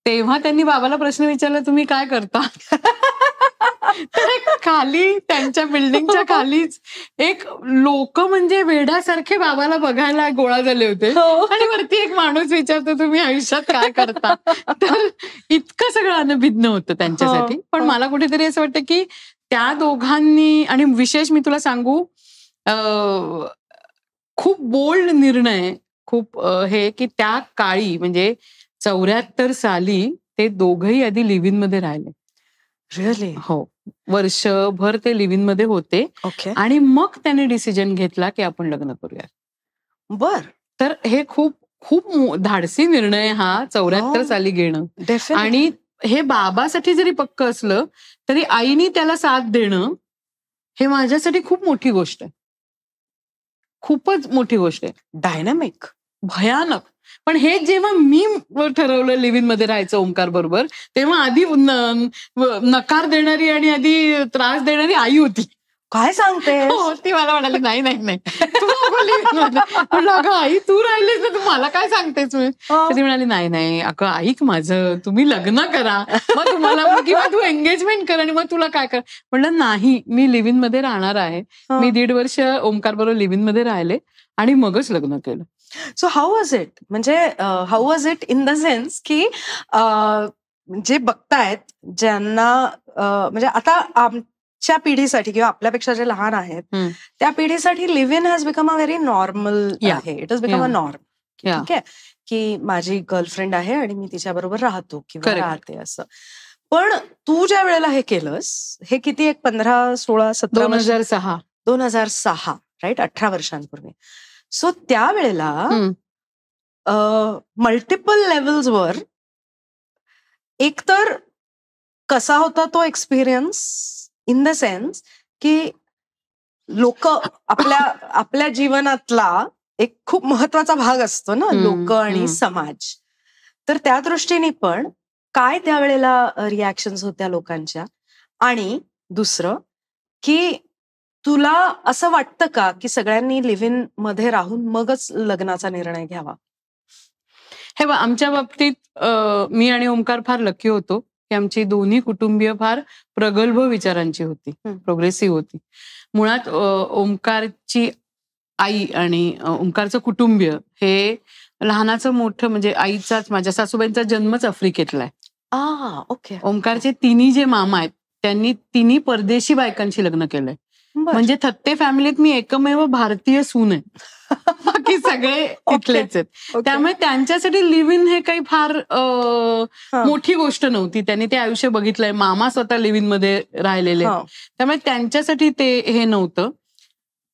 तेव्हा त्यांनी बाबाला प्रश्न विचारला, तुम्ही काय करता? तर खाली त्यांच्या बिल्डिंगच्या खालीच एक लोक म्हणजे वेड्यासारखे बाबाला बघायला गोळा झाले होते. आणि वरती एक माणूस विचारतो, तुम्ही आयुष्यात काय करता? तर इतकं सगळं अनभिज्ञ होतं त्यांच्यासाठी. पण मला कुठेतरी असं वाटतं की त्या दोघांनी, आणि विशेष मी तुला सांगू, खूप बोल्ड निर्णय, खूप हे की त्या काळी म्हणजे 74 साली ते दोघंही आधी लिव्ह इन मध्ये राहिले. रिअली? हो, वर्षभर ते लिव्ह इन मध्ये होते. आणि मग त्याने डिसिजन घेतला की आपण लग्न करूया. तर हे खूप खूप धाडसी निर्णय हा 74 साली घेणं. आणि हे बाबासाठी जरी पक्क असलं तरी आईनी त्याला साथ देणं हे माझ्यासाठी खूप मोठी गोष्ट आहे, खूपच मोठी गोष्ट आहे. डायनामिक, भयानक. पण हे जेव्हा मी ठरवलं लिव्ह इन मध्ये राहायचं ओंकार बरोबर, तेव्हा आधी नकार देणारी आणि आधी त्रास देणारी आई होती. काय सांगते? ती मला म्हणाली, नाही नाही नाही, म्हणलं अगं आई, तू राहिलीस ना, तू मला काय सांगतेस? ती म्हणाली, नाही नाही अगं ऐक माझं, तुम्ही लग्न करा, मग तुम्हाला, किंवा तू एंगेजमेंट कर आणि मग तुला काय कर. म्हणलं नाही, मी लिव्ह इन मध्ये राहणार आहे. मी 1.5 वर्ष ओंकार बरोबर लिव्ह इन मध्ये राहिले आणि मगच लग्न केलं. So how was it? म्हणजे how was it in the sense की जे बघतायत, ज्यांना म्हणजे आता आमच्या पिढीसाठी किंवा आपल्यापेक्षा जे लहान आहेत त्या पिढीसाठी live in has become a very normal आहे. It has become a norm. ठीक आहे, की माझी गर्लफ्रेंड आहे आणि मी तिच्याबरोबर राहतो किंवा राहते असं. पण तू ज्या वेळेला हे केलंस, हे किती, एक 15, 16, 17 2006 राईट, 18 वर्षांपूर्वी. सो त्यावेळेला मल्टिपल लेवल्सवर एकतर कसा होता तो एक्सपिरियन्स, इन द सेन्स की लोक आपल्या जीवनातला एक खूप महत्वाचा भाग असतो ना, लोक आणि समाज. तर त्या दृष्टीने पण काय त्यावेळेला रिॲक्शन्स होत्या लोकांच्या? आणि दुसरं की तुला असं वाटतं का की सगळ्यांनी लिव्ह इन मध्ये राहून मगच लग्नाचा निर्णय घ्यावा? हे बघ, आमच्या बाबतीत मी आणि ओंकार फार लकी होतो की आमची दोन्ही कुटुंबीय फार प्रगल्भ विचारांची होती, प्रोग्रेसिव्ह होती. मुळात ओंकारची आई आणि ओंकारचं कुटुंबीय हे लहानाचं मोठं, म्हणजे आईचाच, माझ्या सासूबाईंचा जन्मच आफ्रिकेतला आहे. ओके. ओंकारचे तिन्ही जे मामा आहेत त्यांनी तिन्ही परदेशी बायकांशी लग्न केलंय. म्हणजे थत्ते फॅमिलीत मी एकमेव भारतीय सून आहे, बाकी सगळे तिथलेच आहेत. त्यामुळे त्यांच्यासाठी लिव्ह इन हे काही फार मोठी गोष्ट नव्हती. त्यांनी ते आयुष्य बघितलंय, मामा स्वतः लिव्ह इन मध्ये राहिलेले, त्यामुळे त्यांच्यासाठी ते हे नव्हतं.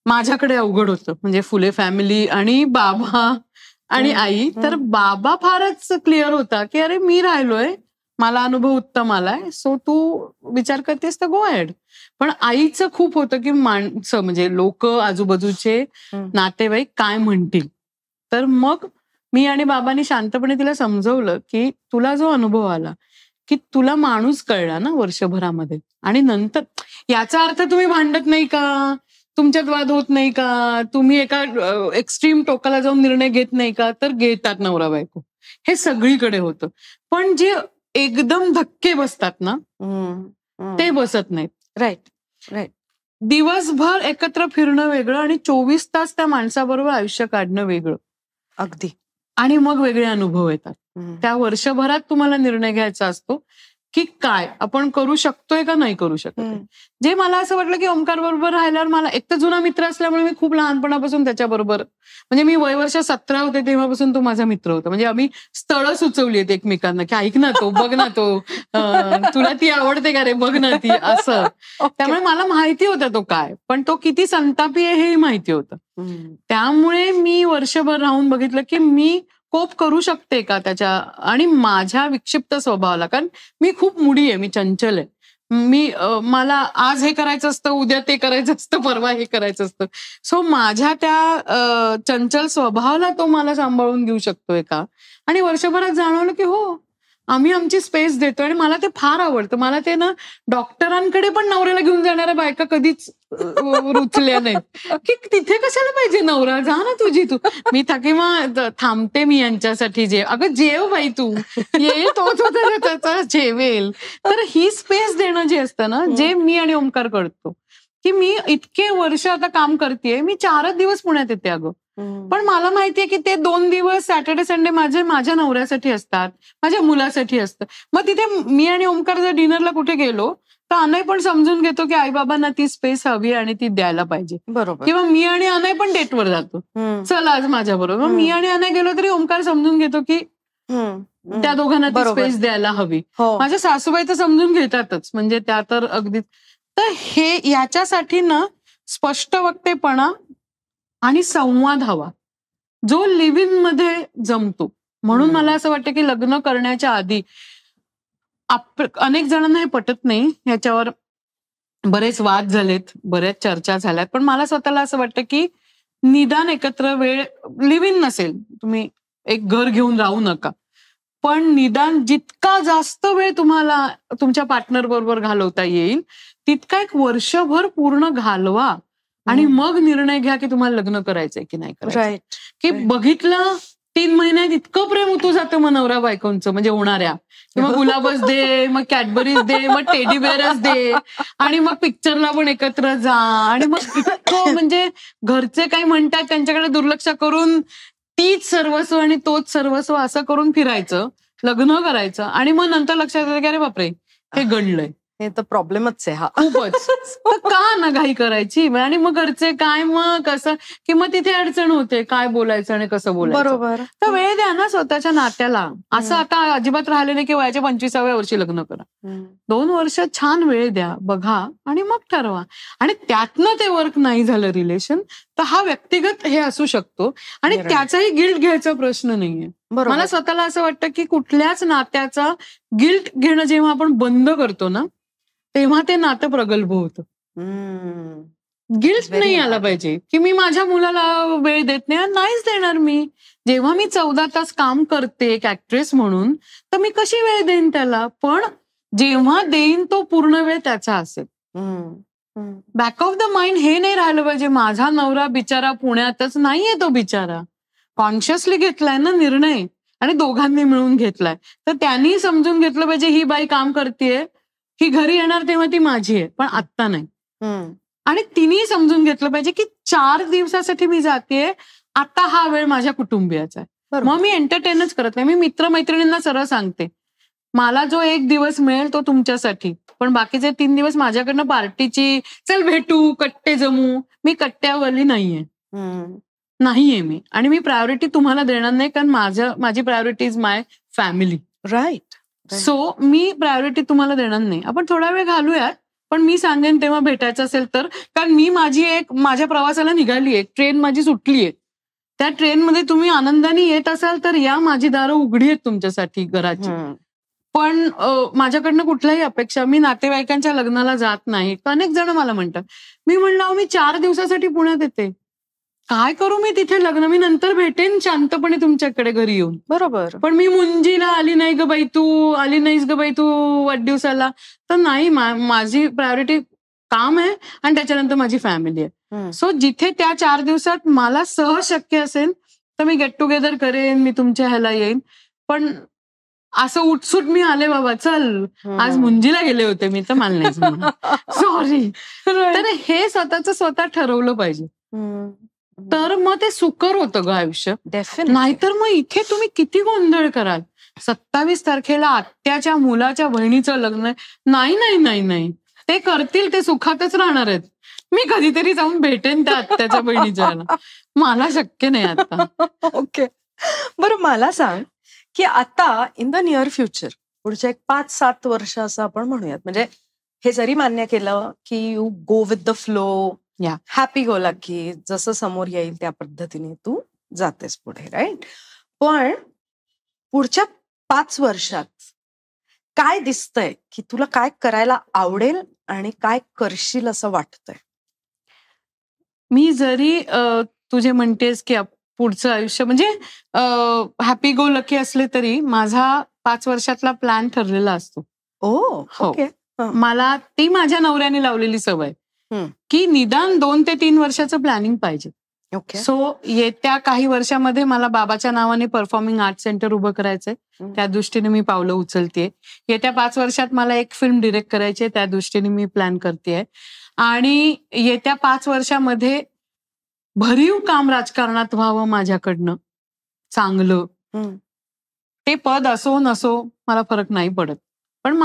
माझ्याकडे अवघड होतं, म्हणजे फुले फॅमिली आणि बाबा आणि आई. तर बाबा फारच क्लिअर होता की अरे मी राहिलोय, मला अनुभव उत्तम आलाय, सो तू विचार करतेस तर गो अहेड. पण आईचं खूप होतं की माणसं म्हणजे लोक आजूबाजूचे नातेवाईक काय म्हणतील. तर मग मी आणि बाबांनी शांतपणे तिला समजवलं की तुला जो अनुभव आला की तुला माणूस कळला ना वर्षभरामध्ये, आणि नंतर याचा अर्थ तुम्ही भांडत नाही का, तुमच्यात वाद होत नाही का, तुम्ही एका एक्स्ट्रीम टोकाला जाऊन निर्णय घेत नाही का, तर घेतात नवरा बायको, हे सगळीकडे होतं. पण जे एकदम धक्के बसतात ना ते बसत नाहीत. राईट. दिवसभर एकत्र फिरणं वेगळं आणि 24 तास त्या माणसाबरोबर आयुष्य काढणं वेगळं. अगदी. आणि मग वेगळे अनुभव येतात. त्या वर्षभरात तुम्हाला निर्णय घ्यायचा असतो की काय आपण करू शकतोय का नाही करू शकत. जे मला असं वाटलं की ओमकार बरोबर राहिल्यावर, मला एक तर जुना मित्र असल्यामुळे मी खूप लहानपणापासून त्याच्याबरोबर, म्हणजे मी वर्ष 17 होते तेव्हापासून तो माझा मित्र होता. म्हणजे आम्ही स्थळं सुचवली आहेत एकमेकांना की ऐक ना तो, बघ ना तो, तुला ती आवडते का रे, बघ ना ती, असं. त्यामुळे मला माहिती होतं तो काय, पण तो किती संतापी आहे हेही माहिती होतं. त्यामुळे मी वर्षभर राहून बघितलं की मी कोप करू शकते का त्याच्या आणि माझ्या विक्षिप्त स्वभावाला. कारण मी खूप मुडी आहे, मी चंचल आहे. मला आज हे करायचं असतं, उद्या ते करायचं असतं, परवा हे करायचं असतं. सो माझ्या त्या चंचल स्वभावाला तो मला सांभाळून घेऊ शकतोय का. आणि वर्षभरात जाणवलं की हो, आम्ही आमची स्पेस देतो आणि मला ते फार आवडतं. मला ते ना डॉक्टरांकडे पण नवऱ्याला घेऊन जाणाऱ्या बायका कधीच रुचल्या नाहीत की तिथे कशाला पाहिजे नवरा, जा ना तुझी तू, मी मग थांबते मी यांच्यासाठी. अगं जेव बाई तू, ये तो त्याचा जेवेल. तर ही स्पेस देणं जे असतं ना, जे मी आणि ओमकार करतो, की मी इतके वर्ष आता काम करतेय, मी 4च दिवस पुण्यात येते अगं, पण मला माहितीये की ते 2 दिवस सॅटर्डे संडे माझ्या नवऱ्यासाठी असतात, माझ्या मुलासाठी असतं. मग तिथे मी आणि ओमकार जर डिनरला कुठे गेलो तर अनय पण समजून घेतो की आई बाबांना ती स्पेस हवी आणि ती द्यायला पाहिजे. बरोबर. किंवा मी आणि अनय पण डेटवर जातो, चल आज माझ्या बरोबर. मी आणि अनय गेलो तरी ओमकार समजून घेतो की त्या दोघांना ती स्पेस द्यायला हवी. माझ्या सासूबाई तर समजून घेतातच, म्हणजे त्या तर अगदीच. तर हे याच्यासाठी ना स्पष्ट वक्तेपणा आणि संवाद हवा, जो लिव्ह इन मध्ये जमतो. म्हणून मला असं वाटतं की लग्न करण्याच्या आधी अनेक जणांना हे पटत नाही, ह्याच्यावर बरेच वाद झालेत, बऱ्याच चर्चा झाल्यात. पण मला स्वतःला असं वाटतं की निदान एकत्र वेळ, लिव्ह इन नसेल, तुम्ही एक घर घेऊन राहू नका, पण निदान जितका जास्त वेळ तुम्हाला तुमच्या पार्टनर बरोबर घालवता येईल तितका एक वर्षभर पूर्ण घालवा आणि मग निर्णय घ्या की तुम्हाला लग्न करायचंय की नाही करायचं. की बघितलं 3 महिन्यात इतकं प्रेम उतू जातं मग नवरा बायकोंचं, म्हणजे होणाऱ्या, किंवा गुलाबच दे, मग कॅडबरीज दे, मग टेडी बेअरच दे, आणि मग पिक्चरला पण एकत्र जा, आणि मग इतकं म्हणजे घरचे काही म्हणतात त्यांच्याकडे दुर्लक्ष करून तीच सर्वस्व आणि तोच सर्वस्व असं करून फिरायचं, लग्न करायचं, आणि मग नंतर लक्षात येतं की अरे बापरे हे गणलंय. हे तर प्रॉब्लेमच आहे हा, खूपच. का ना घाई करायची, आणि मग घरचे काय, मग कसं, की मग तिथे अडचण होते काय बोलायचं आणि कसं बोलायचं. बरोबर. तर वेळ द्या ना स्वतःच्या नात्याला. असं आता अजिबात राहिले नाही की वयाच्या 25व्या वर्षी लग्न करा. 2 वर्ष छान वेळ द्या, बघा, आणि मग ठरवा. आणि त्यातनं ते वर्क नाही झालं रिलेशन, तर हा व्यक्तिगत हे असू शकतो आणि त्याचाही गिल्ट घ्यायचा प्रश्न नाहीये. मला स्वतःला असं वाटतं की कुठल्याच नात्याचा गिल्ट घेणं जेव्हा आपण बंद करतो ना, तेव्हा ते नातं प्रगल्भ होतं. गिल्ट नाही आला पाहिजे की मी माझ्या मुलाला वेळ देत नाही, नाहीच देणार मी. जेव्हा मी 14 तास काम करते एक ऍक्ट्रेस म्हणून, तर मी कशी वेळ देईन त्याला, पण जेव्हा देईन तो पूर्ण वेळ त्याचा असेल. बॅक ऑफ द माइंड हे नाही राहिलं पाहिजे माझा नवरा बिचारा पुण्यातच नाहीये, तो बिचारा कॉन्शियसली घेतलाय ना निर्णय, आणि दोघांनी मिळून घेतलाय, तर त्यांनी समजून घेतलं पाहिजे ही बाई काम करतेय, ही घरी येणार तेव्हा ती माझी आहे, पण आत्ता नाही. आणि तिने समजून घेतलं पाहिजे की 4 दिवसासाठी मी जातेय, आता हा वेळ माझ्या कुटुंबियाचा आहे. मग मी एंटरटेनच करत नाही, मी मित्रमैत्रिणींना सरळ सांगते मला जो 1 दिवस मिळेल तो तुमच्यासाठी, पण बाकीचे 3 दिवस माझ्याकडनं पार्टीची, चल भेटू, कट्टे जमू, मी कट्ट्यावाली नाहीये मी, आणि मी प्रायोरिटी तुम्हाला देणार नाही, कारण माझी priority is my family. Right. So मी प्रायोरिटी तुम्हाला देणार नाही. आपण थोडा वेळ घालूयात, पण मी सांगेन तेव्हा भेटायचं असेल तर, कारण मी माझ्या प्रवासाला निघालीये, ट्रेन माझी सुटलीये, त्या ट्रेनमध्ये तुम्ही आनंदाने येत असाल तर या, माझी दारं उघडी आहेत तुमच्यासाठी घराची. पण माझ्याकडनं कुठल्याही अपेक्षा, मी नातेवाईकांच्या लग्नाला जात नाही. अनेक जण मला म्हणतात. मी म्हणलं, मी 4 दिवसासाठी पुण्यात येते, काय करू मी तिथे लग्न, मी नंतर भेटेन शांतपणे तुमच्याकडे घरी येऊन. बरोबर. पण मी मुंजीला आली नाही ग बाई तू, आली नाहीस ग बाई तू वाढदिवसाला, तर नाही, माझी प्रायोरिटी काम आहे आणि त्याच्यानंतर माझी फॅमिली आहे. सो जिथे त्या 4 दिवसात मला सहज शक्य असेल तर मी गेट टुगेदर करेन, मी तुमच्या ह्याला येईन. पण असं उठसूट मी आले बाबा चल आज मुंजीला गेले होते मी, तर मला नाही सॉरी. तर हे स्वतः ठरवलं पाहिजे, तर मग ते सुकर होतं ग आयुष्य. नाहीतर मग इथे तुम्ही किती गोंधळ कराल. 27 तारखेला आत्याच्या मुलाच्या बहिणीचं लग्न, नाही नाही नाही नाही, ते करतील, ते सुखातच राहणार आहेत. मी कधीतरी जाऊन भेटेन त्या आत्याच्या बहिणीच्या, मला शक्य नाही आता. ओके, बरं मला सांग की आता इन द नियर फ्युचर, पुढच्या एक 5-7 वर्ष असं आपण म्हणूयात, म्हणजे हे जरी मान्य केलं की you go with the flow, happy go lucky, जसं समोर येईल त्या पद्धतीने तू जातेस पुढे, राईट? पण पुढच्या 5 वर्षात काय दिसतंय की तुला काय करायला आवडेल आणि काय करशील असं वाटतंय? मी जरी तुझे म्हणतेस की पुढचं आयुष्य म्हणजे हॅपी गो लकी असले तरी माझा 5 वर्षातला प्लॅन ठरलेला असतो. ओके. मला ती माझ्या नवऱ्याने लावलेली सवय की निदान 2 ते 3 वर्षाचं प्लॅनिंग पाहिजे. सो येत्या काही वर्षामध्ये मला बाबाच्या नावाने परफॉर्मिंग आर्ट सेंटर उभं करायचंय, त्या दृष्टीने मी पावलं उचलतेय. येत्या 5 वर्षात मला एक फिल्म डिरेक्ट करायची, त्या दृष्टीने मी प्लॅन करतेय. आणि येत्या 5 वर्षामध्ये भरीव काम राजकारणात व्हावं माझ्याकडनं, चांगलं. ते पद असो नसो मला फरक नाही पडत, पण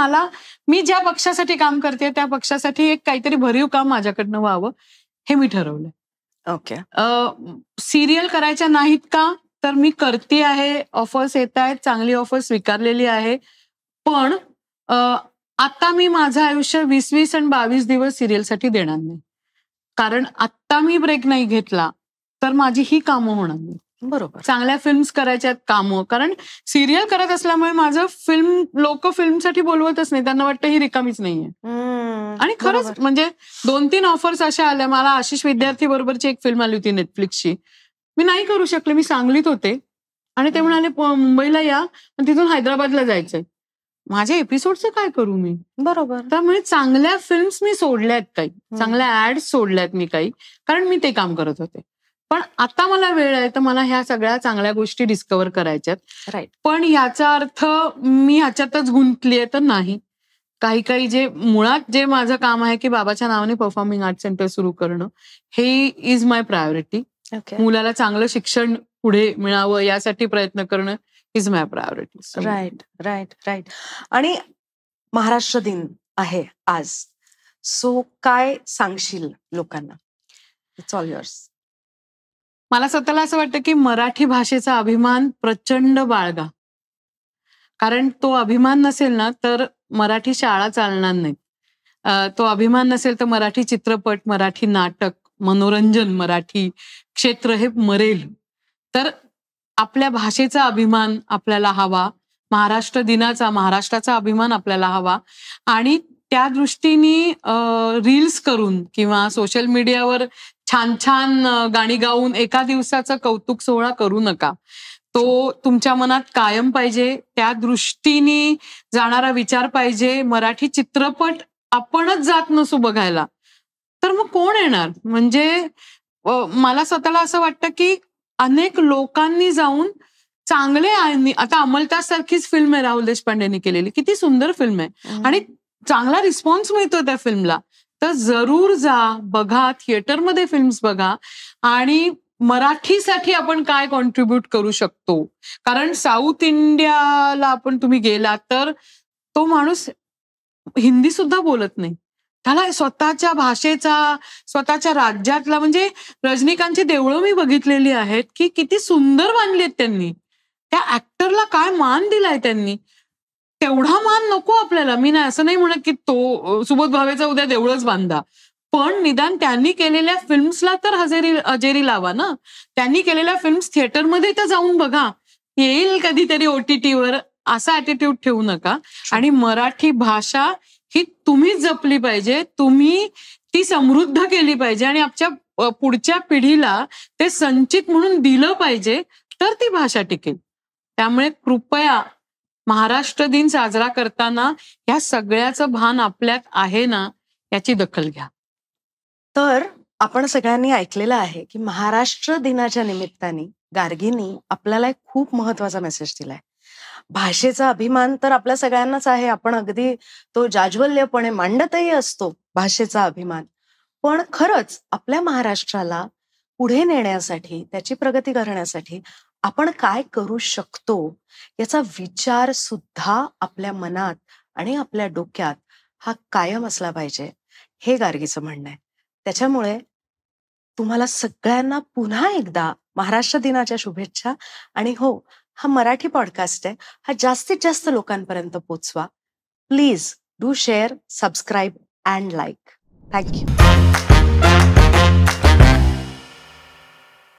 मी ज्या पक्षासाठी काम करते त्या पक्षासाठी एक काहीतरी भरीव काम माझ्याकडनं व्हावं हे मी ठरवलंय. ओके. सिरियल करायच्या नाहीत का, तर मी करते आहे, ऑफर्स येत आहेत, चांगली ऑफर स्वीकारलेली आहे. पण आता मी माझं आयुष्य 20-20 आणि 22 दिवस सिरियलसाठी देणार नाही, कारण आता मी ब्रेक नाही घेतला तर माझी ही कामं होणार नाही. बरोबर. चांगल्या फिल्म्स करायच्यात कामं, कारण सिरियल करत असल्यामुळे माझं लोक फिल्मसाठी बोलवतच नाही, त्यांना वाटतं ही रिकामीच नाहीये. आणि खरंच म्हणजे 2-3 ऑफर्स अशा आल्या. मला आशिष विद्यार्थी बरोबरची एक फिल्म आली होती नेटफ्लिक्सची, मी नाही करू शकले, मी सांगलीत होते आणि ते म्हणाले मुंबईला या आणि तिथून हैदराबादला जायचंय. माझ्या एपिसोडचं काय करू मी? बरोबर. त्यामुळे चांगल्या फिल्म्स मी सोडल्यात, काही चांगल्या ऍड्स सोडल्यात मी काही, कारण मी ते काम करत होते. पण आता मला वेळ आहे तर मला ह्या सगळ्या चांगल्या गोष्टी डिस्कव्हर करायच्यात. राईट. पण याचा अर्थ मी ह्याच्यातच गुंतलीये तर नाही. काही जे मुळात जे माझं काम आहे की बाबाच्या नावाने परफॉर्मिंग आर्ट सेंटर सुरू करणं, हे इज माय प्रायोरिटी. मुलाला चांगलं शिक्षण पुढे मिळावं यासाठी प्रयत्न करणं is my priority. Right right right. आणि महाराष्ट्र दिन आहे आज, सो काय सांगशील लोकांना? It's all yours. मला स्वतःला असं वाटतं की मराठी भाषेचा अभिमान प्रचंड बाळगा, कारण तो अभिमान नसेल ना तर मराठी शाळा चालणार नाहीत. तो अभिमान नसेल तर मराठी चित्रपट, मराठी नाटक, मनोरंजन, मराठी क्षेत्र हे मरेल. तर आपल्या भाषेचा अभिमान आपल्याला हवा, महाराष्ट्र दिनाचा, महाराष्ट्राचा अभिमान आपल्याला हवा. आणि त्या दृष्टीने रील्स करून किंवा सोशल मीडियावर छान छान गाणी गाऊन एका दिवसाचा कौतुक सोहळा करू नका. तो तुमच्या मनात कायम पाहिजे, त्या दृष्टीने जाणारा विचार पाहिजे. मराठी चित्रपट आपणच जात नसू बघायला तर मग कोण येणार? म्हणजे मला स्वतःला असं वाटतं की अनेक लोकांनी जाऊन चांगले, आता अमलतास सारखीच फिल्म आहे राहुल देशपांडेंनी केलेली, किती सुंदर फिल्म आहे आणि चांगला रिस्पॉन्स मिळतो त्या फिल्मला. तर जरूर जा, बघा, थिएटरमध्ये फिल्म्स बघा आणि मराठीसाठी आपण काय कॉन्ट्रीब्यूट करू शकतो. कारण साऊथ इंडियाला तुम्ही गेला तर तो माणूस हिंदी सुद्धा बोलत नाही, त्याला स्वतःच्या भाषेचा, स्वतःच्या राज्यातला, म्हणजे रजनीकांतची देवळं मी बघितलेली आहेत की किती सुंदर बांधली आहेत त्यांनी. त्या ऍक्टरला काय मान दिलाय त्यांनी, तेवढा मान नको आपल्याला. मी असं नाही म्हणत की तो सुबोध भावेचा उद्या देवळच बांधा, पण निदान त्यांनी केलेल्या फिल्म्सला तर हजेरी लावा ना. त्यांनी केलेल्या फिल्म्स थिएटरमध्ये तर जाऊन बघा. येईल कधीतरी OTTवर असा ऍटिट्यूड ठेवू नका. आणि मराठी भाषा ही तुम्ही जपली पाहिजे, तुम्ही ती समृद्ध केली पाहिजे आणि आमच्या पुढच्या पिढीला ते संचित म्हणून दिलं पाहिजे, तर ती भाषा टिकेल. त्यामुळे कृपया महाराष्ट्र दिन साजरा करताना या सगळ्याचं भान आपल्यात आहे ना, याची दखल घ्या. तर आपण सगळ्यांनी ऐकलेलं आहे की महाराष्ट्र दिनाच्या निमित्ताने गार्गींनी आपल्याला एक खूप महत्वाचा मेसेज दिलाय. भाषेचा अभिमान तर आपल्या सगळ्यांनाच आहे, आपण अगदी तो जाज्वल्यपणे मांडतही असतो भाषेचा अभिमान. पण खरंच आपल्या महाराष्ट्राला पुढे नेण्यासाठी, त्याची प्रगती करण्यासाठी आपण काय करू शकतो याचा विचार सुद्धा आपल्या मनात आणि आपल्या डोक्यात हा कायम असला पाहिजे, हे गार्गीचं म्हणणं आहे. त्याच्यामुळे तुम्हाला सगळ्यांना पुन्हा एकदा महाराष्ट्र दिनाच्या शुभेच्छा. आणि हो, हा मराठी पॉडकास्ट आहे, हा जास्तीत जास्त लोकांपर्यंत पोचवा. Please do share, subscribe and like. Thank you.